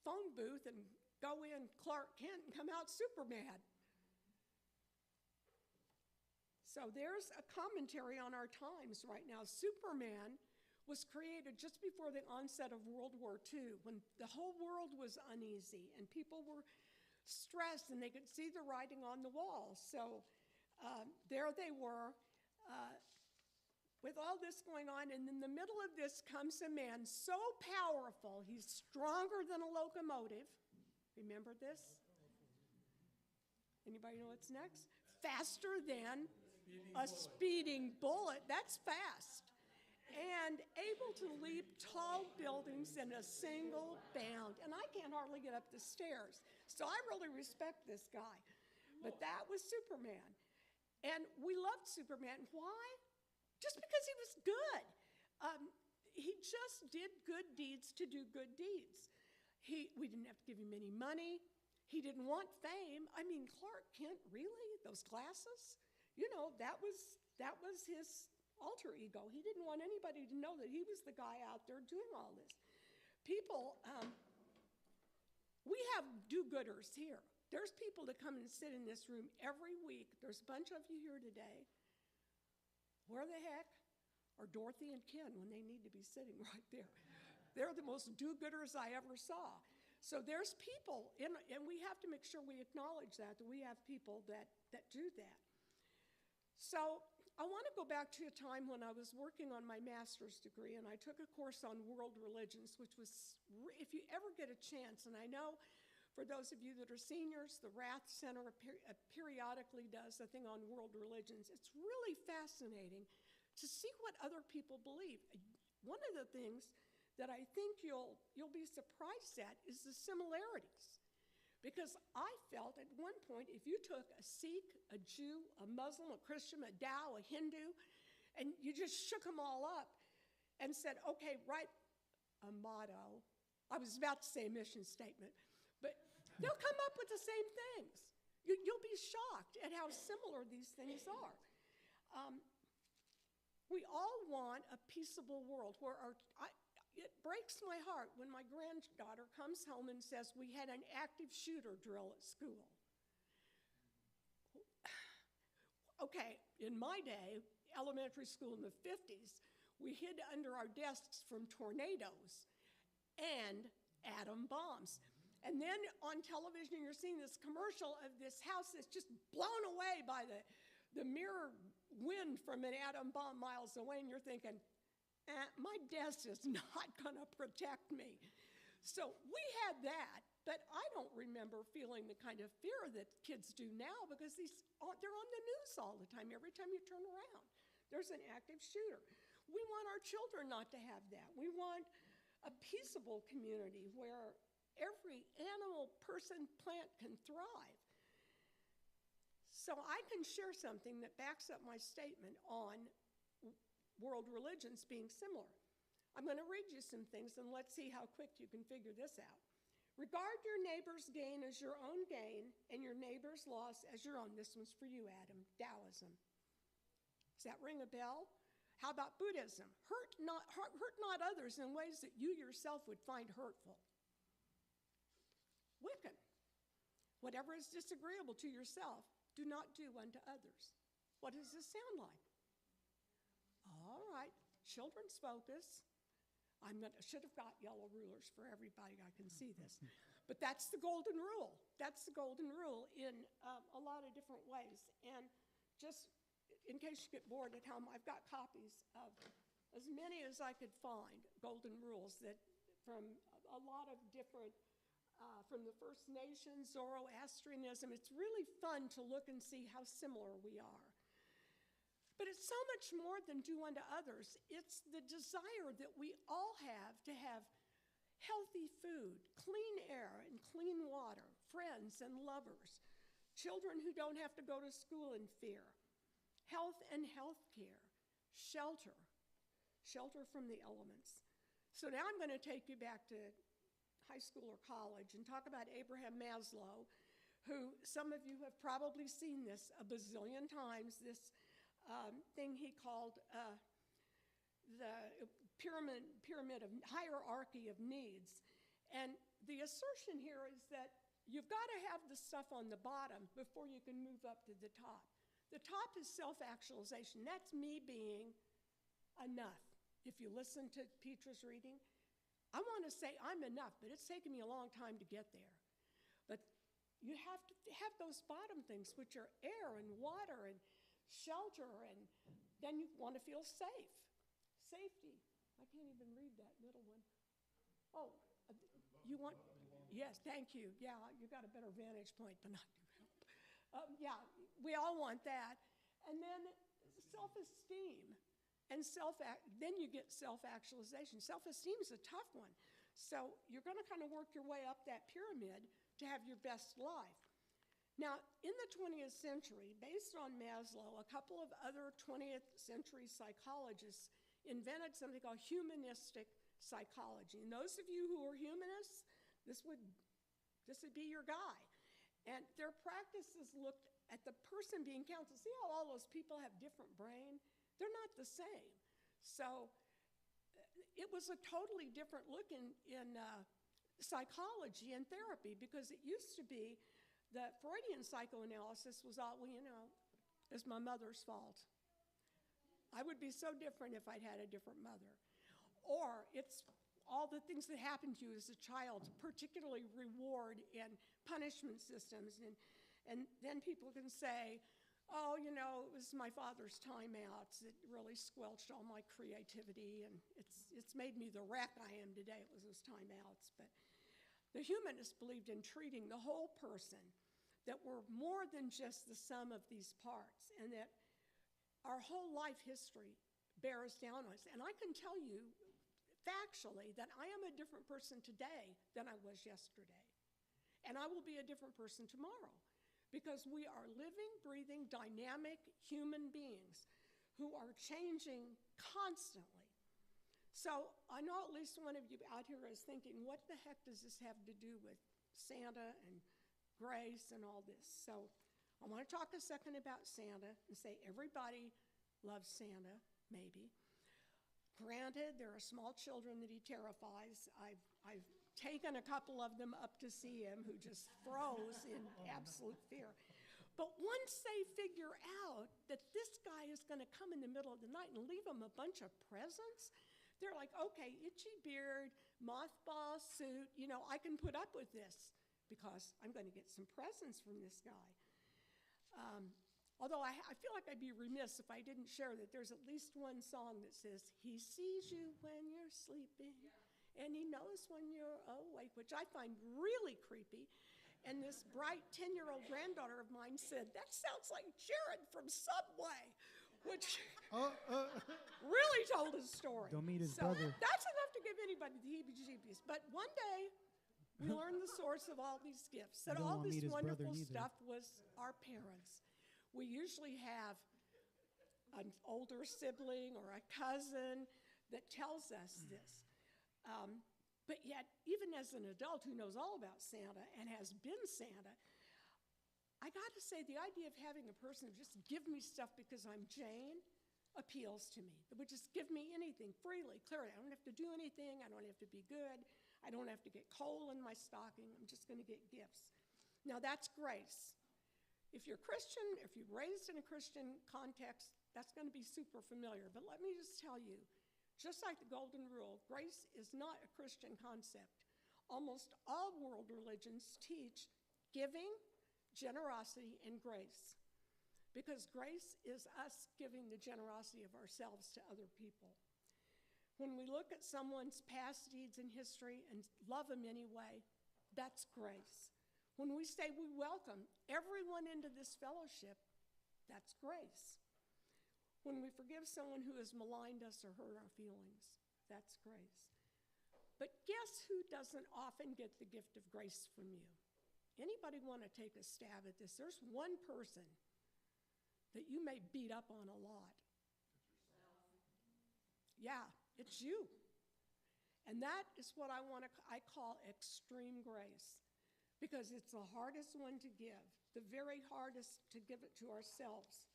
S2: phone booth and go in Clark Kent and come out Superman? So there's a commentary on our times right now. Superman was created just before the onset of World War II, when the whole world was uneasy and people were stressed and they could see the writing on the wall. So there they were with all this going on, and in the middle of this comes a man so powerful, he's stronger than a locomotive. Remember this? Anybody know what's next? Faster than a speeding bullet. That's fast. And able to leap tall buildings in a single bound. And I can't hardly get up the stairs. So I really respect this guy. But that was Superman. And we loved Superman. Why? Just because he was good. He just did good deeds to do good deeds. We didn't have to give him any money. He didn't want fame. I mean, Clark Kent, really? Those glasses? You know, that was his alter ego. He didn't want anybody to know that he was the guy out there doing all this. People, we have do-gooders here. There's people that come and sit in this room every week. There's a bunch of you here today. Where the heck are Dorothy and Ken when they need to be sitting right there? They're the most do-gooders I ever saw. So there's people, and we have to make sure we acknowledge that we have people that do that. So I want to go back to a time when I was working on my master's degree, and I took a course on world religions, which was, if you ever get a chance, and I know for those of you that are seniors, the Rath Center periodically does a thing on world religions. It's really fascinating to see what other people believe. One of the things that I think you'll be surprised at is the similarities. Because I felt at one point, if you took a Sikh, a Jew, a Muslim, a Christian, a Tao, a Hindu, and you just shook them all up and said, okay, write a motto. I was about to say a mission statement, but they'll come up with the same things. You'll be shocked at how similar these things are. We all want a peaceable world where it breaks my heart when my granddaughter comes home and says, we had an active shooter drill at school. Okay, in my day, elementary school in the 50s, we hid under our desks from tornadoes and atom bombs. And then on television, you're seeing this commercial of this house that's just blown away by the mere wind from an atom bomb miles away, and you're thinking, my desk is not going to protect me. So we had that, but I don't remember feeling the kind of fear that kids do now because they're on the news all the time. Every time you turn around, there's an active shooter. We want our children not to have that. We want a peaceable community where every animal, person, plant can thrive. So I can share something that backs up my statement on world religions being similar. I'm going to read you some things, and let's see how quick you can figure this out. Regard your neighbor's gain as your own gain, and your neighbor's loss as your own. This one's for you, Adam. Taoism. Does that ring a bell? How about Buddhism? Hurt not others in ways that you yourself would find hurtful. Wiccan. Whatever is disagreeable to yourself, do not do unto others. What does this sound like? All right, children's focus. Should have got yellow rulers for everybody. I can see this. But that's the golden rule. That's the golden rule in a lot of different ways. And just in case you get bored at home, I've got copies of as many as I could find, golden rules that from a lot of different, from the First Nations, Zoroastrianism. It's really fun to look and see how similar we are. But it's so much more than do unto others. It's the desire that we all have to have healthy food, clean air and clean water, friends and lovers, children who don't have to go to school in fear, health and health care, shelter from the elements. So now I'm going to take you back to high school or college and talk about Abraham Maslow, who some of you have probably seen this a bazillion times, this thing he called the pyramid of hierarchy of needs. And the assertion here is that you've got to have the stuff on the bottom before you can move up to the top. The top is self-actualization. That's me being enough. If you listen to Petra's reading, I want to say I'm enough, but it's taken me a long time to get there. But you have to have those bottom things, which are air and water and shelter and Then you want to feel safe. Safety. I can't even read that middle one. Oh, you want, yes, thank you. Yeah, you got a better vantage point than I do. Yeah, we all want that. And then self-esteem. And then you get self-actualization. Self-esteem is a tough one. So you're going to kind of work your way up that pyramid to have your best life. Now, in the 20th century, based on Maslow, a couple of other 20th century psychologists invented something called humanistic psychology. And those of you who are humanists, this would be your guy. And their practices looked at the person being counseled. See how all those people have different brain? They're not the same. So it was a totally different look in psychology and therapy, because it used to be that Freudian psychoanalysis was all, well, you know, it's my mother's fault. I would be so different if I'd had a different mother. Or it's all the things that happened to you as a child, particularly reward and punishment systems. And then people can say, oh, you know, it was my father's timeouts. It really squelched all my creativity, and it's made me the wreck I am today. It was those timeouts. But the humanists believed in treating the whole person, that we're more than just the sum of these parts, and that our whole life history bears down on us. And I can tell you factually that I am a different person today than I was yesterday. And I will be a different person tomorrow, because we are living, breathing, dynamic human beings who are changing constantly. So I know at least one of you out here is thinking, what the heck does this have to do with Santa and grace and all this? So I want to talk a second about Santa and say everybody loves Santa, maybe. Granted, there are small children that he terrifies. I've taken a couple of them up to see him who just froze in absolute fear. But once they figure out that this guy is going to come in the middle of the night and leave them a bunch of presents, they're like, okay, itchy beard, mothball suit, you know, I can put up with this because I'm going to get some presents from this guy. Although I feel like I'd be remiss if I didn't share that there's at least one song that says, he sees you when you're sleeping, and he knows when you're awake, which I find really creepy. And this bright 10-year-old granddaughter of mine said, that sounds like Jared from Subway, which really told his story.
S4: Don't meet his brother.
S2: That's enough to give anybody the heebie-jeebies. But one day, we learned the source of all these gifts, that all this wonderful stuff was our parents. We usually have an older sibling or a cousin that tells us this. But yet, even as an adult who knows all about Santa and has been Santa, I got to say the idea of having a person just give me stuff because I'm Jane appeals to me. It would just give me anything freely, clearly. I don't have to do anything. I don't have to be good. I don't have to get coal in my stocking. I'm just going to get gifts. Now, that's grace. If you're Christian, if you're raised in a Christian context, that's going to be super familiar. But let me just tell you, just like the Golden Rule, grace is not a Christian concept. Almost all world religions teach giving, generosity, and grace. Because grace is us giving the generosity of ourselves to other people. When we look at someone's past deeds in history and love them anyway, that's grace. When we say we welcome everyone into this fellowship, that's grace. When we forgive someone who has maligned us or hurt our feelings, that's grace. But guess who doesn't often get the gift of grace from you? Anybody want to take a stab at this? There's one person that you may beat up on a lot. Yeah, it's you. And that is what I call extreme grace, because it's the hardest one to give, the very hardest to give it to ourselves.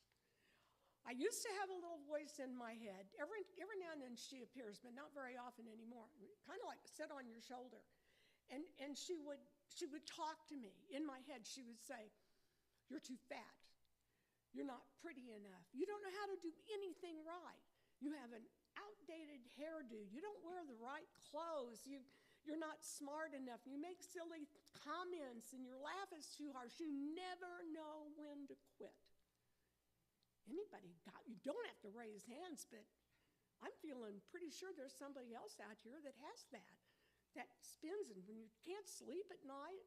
S2: I used to have a little voice in my head. Every now and then she appears, but not very often anymore. Kind of like sit on your shoulder. And she would talk to me. In my head, she would say, you're too fat. You're not pretty enough. You don't know how to do anything right. You have an outdated hairdo. You don't wear the right clothes. You're not smart enough. You make silly comments and your laugh is too harsh. You never know when to quit. anybody got, you don't have to raise hands, but I'm feeling pretty sure there's somebody else out here that has that spins, and when you can't sleep at night,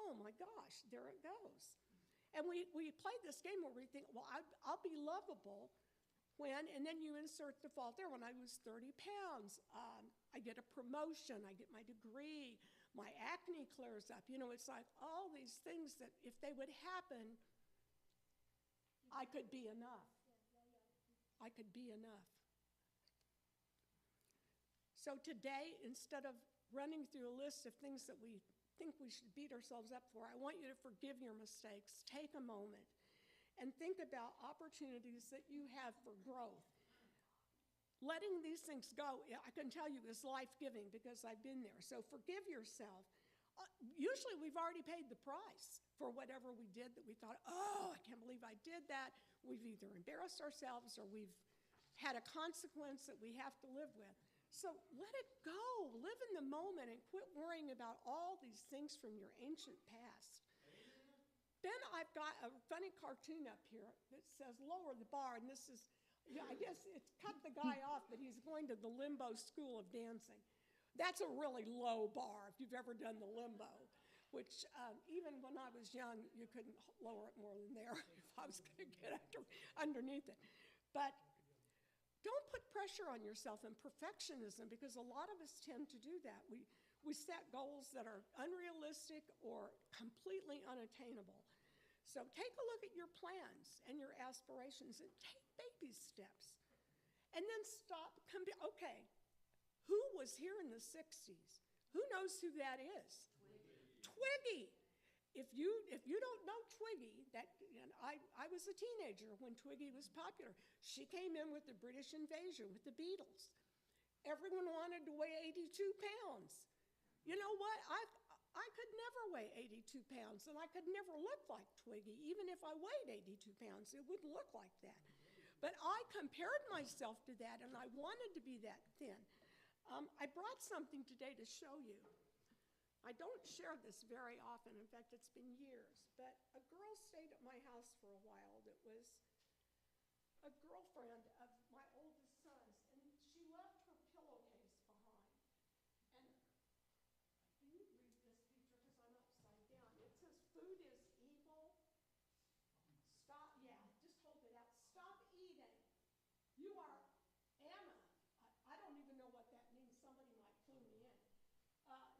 S2: oh my gosh, there it goes. And we played this game where we think, well, I'll be lovable when, and then you insert the fault there. When I lose 30 pounds, I get a promotion, I get my degree, my acne clears up. You know, it's like all these things that if they would happen, I could be enough. I could be enough. So today, instead of running through a list of things that we think we should beat ourselves up for, I want you to forgive your mistakes. Take a moment and think about opportunities that you have for growth. Letting these things go, I can tell you, is life-giving because I've been there. So forgive yourself. Usually we've already paid the price for whatever we did that we thought, oh, I can't believe I did that. We've either embarrassed ourselves or we've had a consequence that we have to live with. So let it go. Live in the moment and quit worrying about all these things from your ancient past. Then I've got a funny cartoon up here that says lower the bar, and this is, yeah, I guess it's cut the guy off, but he's going to the Limbo School of Dancing. That's a really low bar if you've ever done the limbo, which even when I was young, you couldn't lower it more than there if I was going to get underneath it. But don't put pressure on yourself and perfectionism, because a lot of us tend to do that. We set goals that are unrealistic or completely unattainable. So take a look at your plans and your aspirations and take baby steps. And then stop. Okay, who was here in the 60s? Who knows who that is? Twiggy. If you don't know Twiggy, I was a teenager when Twiggy was popular. She came in with the British invasion, with the Beatles. Everyone wanted to weigh 82 pounds. You know what? I could never weigh 82 pounds, and I could never look like Twiggy. Even if I weighed 82 pounds, it wouldn't look like that. But I compared myself to that, and I wanted to be that thin. I brought something today to show you. I don't share this very often. In fact, it's been years. But a girl stayed at my house for a while that was a girlfriend of my oldest son's, and she left her pillowcase behind. And can you read this picture, because I'm upside down? It says, food is evil. Stop, yeah, just hold it out. Stop eating. You are Anna. I don't even know what that means. Somebody might clue me in.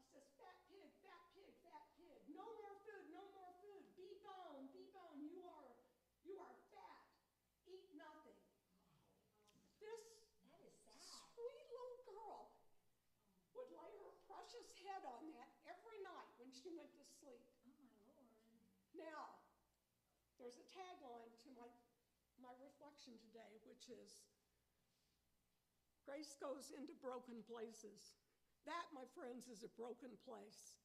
S2: It says, fat pig, fat pig, fat pig. No more food, no more food. Be bone, you are fat. Eat nothing. This sweet little girl would lay her precious head on that every night when she went to sleep.
S5: Oh, my Lord.
S2: Now, there's a tagline to my reflection today, which is, grace goes into broken places. That, my friends, is a broken place,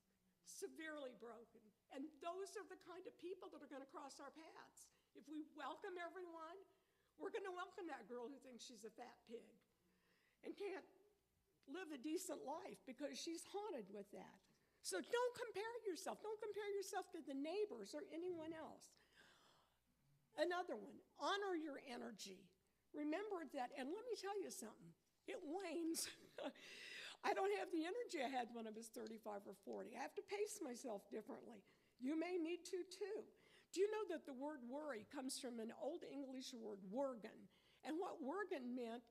S2: severely broken. And those are the kind of people that are going to cross our paths. If we welcome everyone, we're going to welcome that girl who thinks she's a fat pig and can't live a decent life because she's haunted with that. So don't compare yourself. Don't compare yourself to the neighbors or anyone else. Another one, honor your energy. Remember that, and let me tell you something, it wanes. I don't have the energy I had when I was 35 or 40. I have to pace myself differently. You may need to too. Do you know that the word worry comes from an Old English word, worgen? And what worgen meant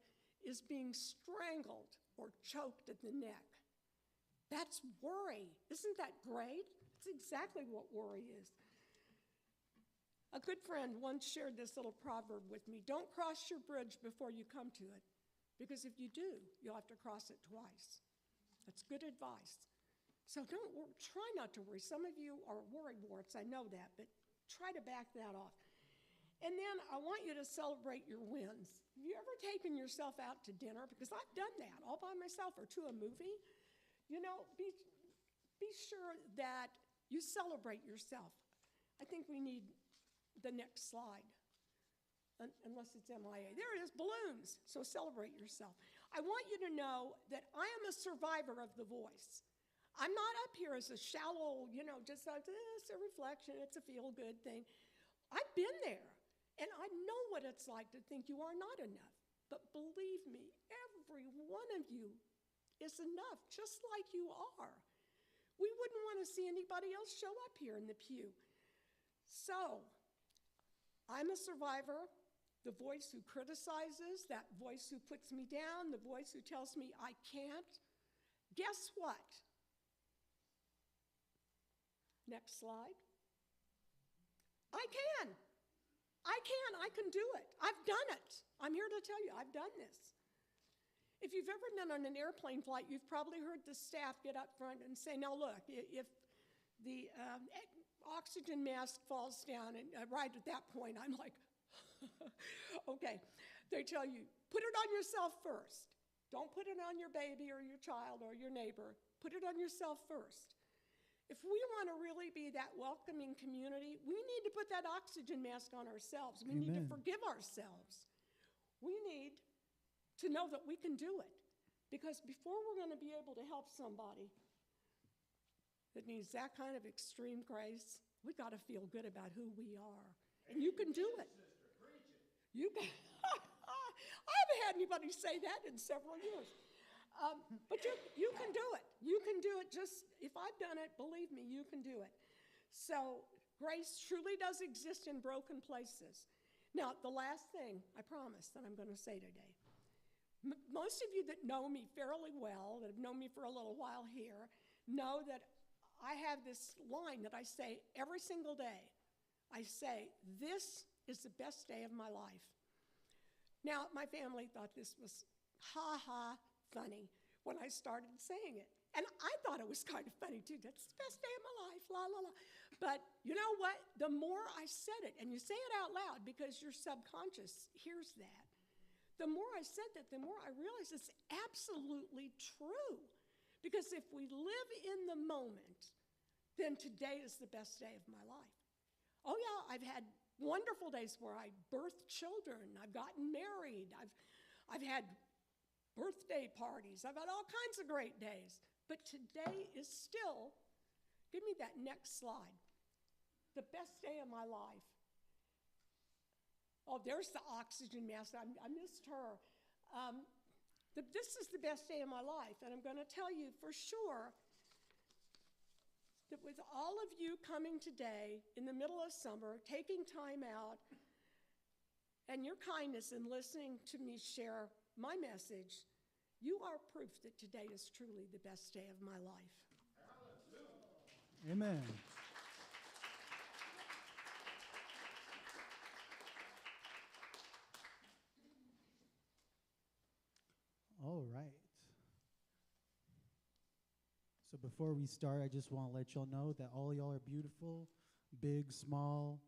S2: is being strangled or choked at the neck. That's worry. Isn't that great? That's exactly what worry is. A good friend once shared this little proverb with me. Don't cross your bridge before you come to it, because if you do, you'll have to cross it twice. That's good advice. So try not to worry. Some of you are worrywarts, I know that, but try to back that off. And then I want you to celebrate your wins. Have you ever taken yourself out to dinner? Because I've done that all by myself, or to a movie. You know, be sure that you celebrate yourself. I think we need the next slide, unless it's MIA. There it is, balloons. So celebrate yourself. I want you to know that I am a survivor of The Voice. I'm not up here as a shallow, just like, it's a reflection, it's a feel-good thing. I've been there. And I know what it's like to think you are not enough. But believe me, every one of you is enough, just like you are. We wouldn't want to see anybody else show up here in the pew. So, I'm a survivor, the voice who criticizes, that voice who puts me down, the voice who tells me I can't. Guess what? Next slide. I can. I can do it. I've done it. I'm here to tell you, I've done this. If you've ever been on an airplane flight, you've probably heard the staff get up front and say, now look, if the oxygen mask falls down, and right at that point, I'm like, okay. They tell you, put it on yourself first. Don't put it on your baby or your child or your neighbor. Put it on yourself first. If we want to really be that welcoming community, we need to put that oxygen mask on ourselves. We need to forgive ourselves. We need to know that we can do it. Because before we're going to be able to help somebody that needs that kind of extreme grace, we got to feel good about who we are. And you can do it. You can. I haven't had anybody say that in several years. But you can do it. You can do it. Just, if I've done it, believe me, you can do it. So grace truly does exist in broken places. Now, the last thing, I promise, that I'm going to say today. Most of you that know me fairly well, that have known me for a little while here, know that I have this line that I say every single day. I say, this is the best day of my life. Now, my family thought this was ha-ha funny when I started saying it. And I thought it was kind of funny too. That's the best day of my life, la, la, la. But you know what? The more I said it, and you say it out loud because your subconscious hears that, the more I said that, the more I realized it's absolutely true. Because if we live in the moment, then today is the best day of my life. Oh yeah, I've had wonderful days where I birthed children, I've gotten married, I've had birthday parties, I've had all kinds of great days. But today is still, give me that next slide, the best day of my life. Oh, there's the oxygen mask, I missed her. This is the best day of my life, and I'm going to tell you for sure that with all of you coming today in the middle of summer, taking time out, and your kindness in listening to me share my message, you are proof that today is truly the best day of my life.
S4: Amen. All right. So before we start, I just want to let y'all know that all y'all are beautiful, big, small,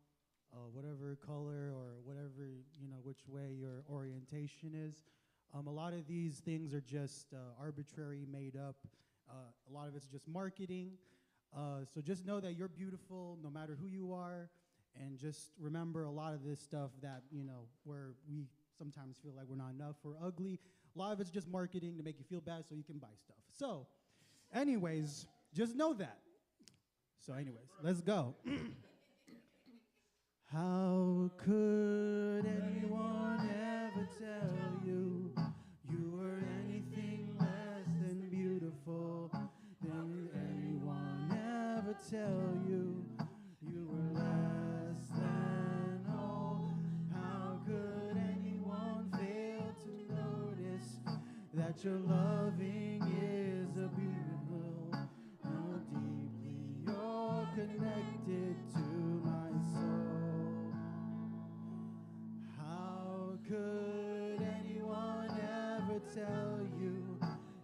S4: whatever color or whatever, which way your orientation is. A lot of these things are just arbitrary, made up. A lot of it's just marketing. So just know that you're beautiful no matter who you are. And just remember a lot of this stuff that, where we sometimes feel like we're not enough, we're ugly. A lot of it's just marketing to make you feel bad so you can buy stuff. So anyways, just know that. So anyways, let's go. How could anyone ever tell you you were anything less than beautiful? Did anyone ever tell you you were less than whole? How could anyone fail to notice that your loving is a beautiful? How deeply you're connected to my soul. How could anyone ever tell you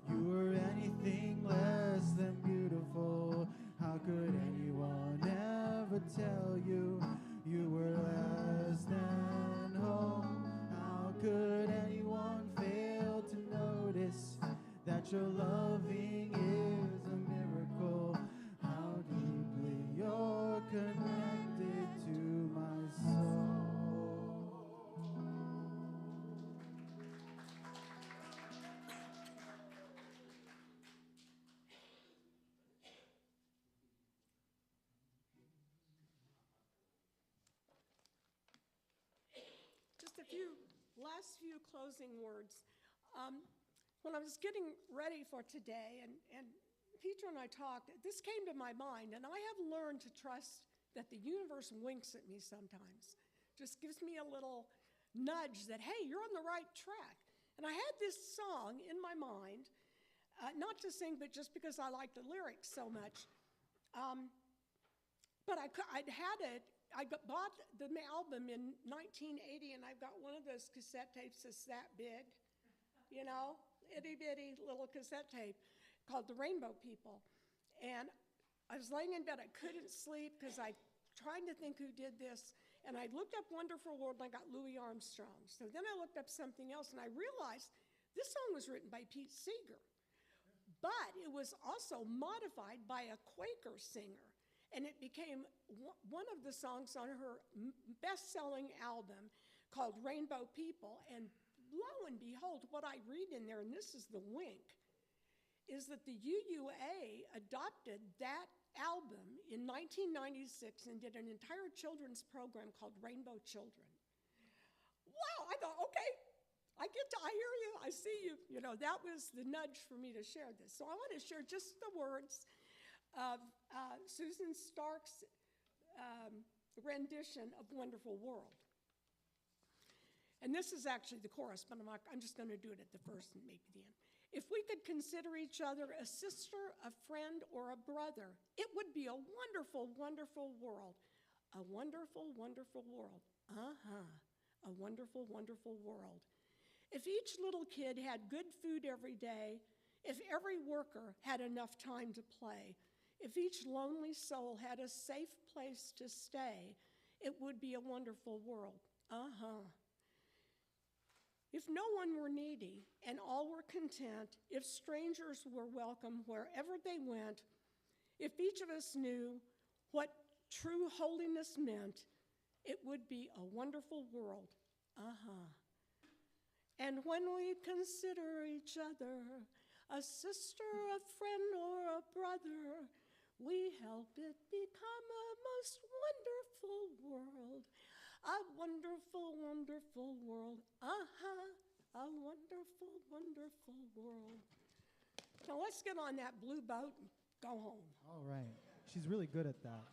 S4: you were anything less than beautiful? How could anyone ever tell you you were less than whole? How could anyone fail to notice that your loving is a miracle? How deeply you're connected to my soul.
S2: the last few closing words. When I was getting ready for today, and Peter and I talked, this came to my mind, and I have learned to trust that the universe winks at me sometimes. Just gives me a little nudge that, hey, you're on the right track. And I had this song in my mind, not to sing, but just because I like the lyrics so much. But I'd had it. Bought the album in 1980, and I've got one of those cassette tapes that's that big, itty bitty little cassette tape called The Rainbow People. And I was laying in bed. I couldn't sleep because I trying to think who did this. And I looked up Wonderful World, and I got Louis Armstrong. So then I looked up something else, and I realized this song was written by Pete Seeger. But it was also modified by a Quaker singer. And it became one of the songs on her best-selling album called Rainbow People. And lo and behold, what I read in there, and this is the wink, is that the UUA adopted that album in 1996 and did an entire children's program called Rainbow Children. Wow, I thought, okay, I hear you, I see you. That was the nudge for me to share this. So I want to share just the words of Susan Stark's rendition of Wonderful World. And this is actually the chorus, but I'm just going to do it at the first and maybe the end. If we could consider each other a sister, a friend, or a brother, it would be a wonderful, wonderful world. A wonderful, wonderful world. A wonderful, wonderful world. If each little kid had good food every day, if every worker had enough time to play, if each lonely soul had a safe place to stay, it would be a wonderful world. If no one were needy and all were content, if strangers were welcome wherever they went, if each of us knew what true holiness meant, it would be a wonderful world. And when we consider each other a sister, a friend, or a brother, we help it become a most wonderful world. A wonderful, wonderful world. A wonderful, wonderful world. Now let's get on that blue boat and go home.
S4: All right. She's really good at that.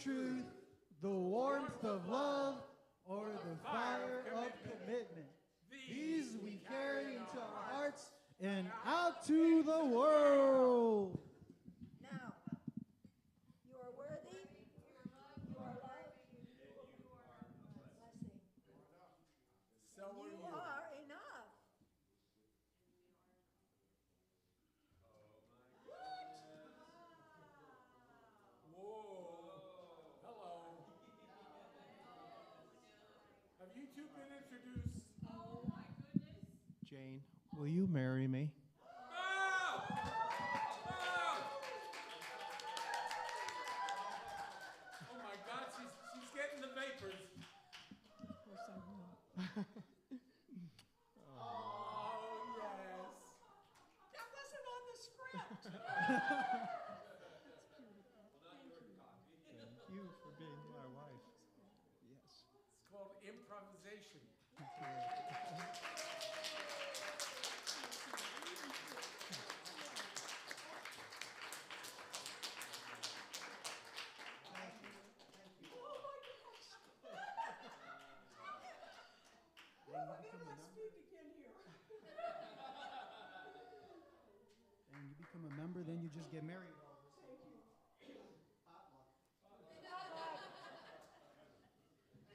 S4: truth, the warmth of love, or the fire of commitment. These we carry into our hearts and out to the world.
S5: Now, you are worthy, you are loved, blessing.
S1: So are
S5: You
S1: you.
S5: are enough.
S1: Whoa. Hello. Have you two been introduced?
S7: Jane, will you marry me?
S1: Oh my God, she's getting the vapors.
S2: Of course I will.
S1: Oh, yes.
S2: That wasn't on the script.
S7: Thank you for being my wife. Yes.
S1: It's called improvisation.
S2: Oh, maybe I'll speak again here.
S4: And you become a member, then you just get married.
S2: Thank you.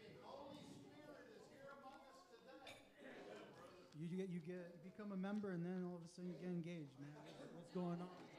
S1: The Holy Spirit is here among us today.
S4: You become a member, and then all of a sudden you get engaged, man. What's going on?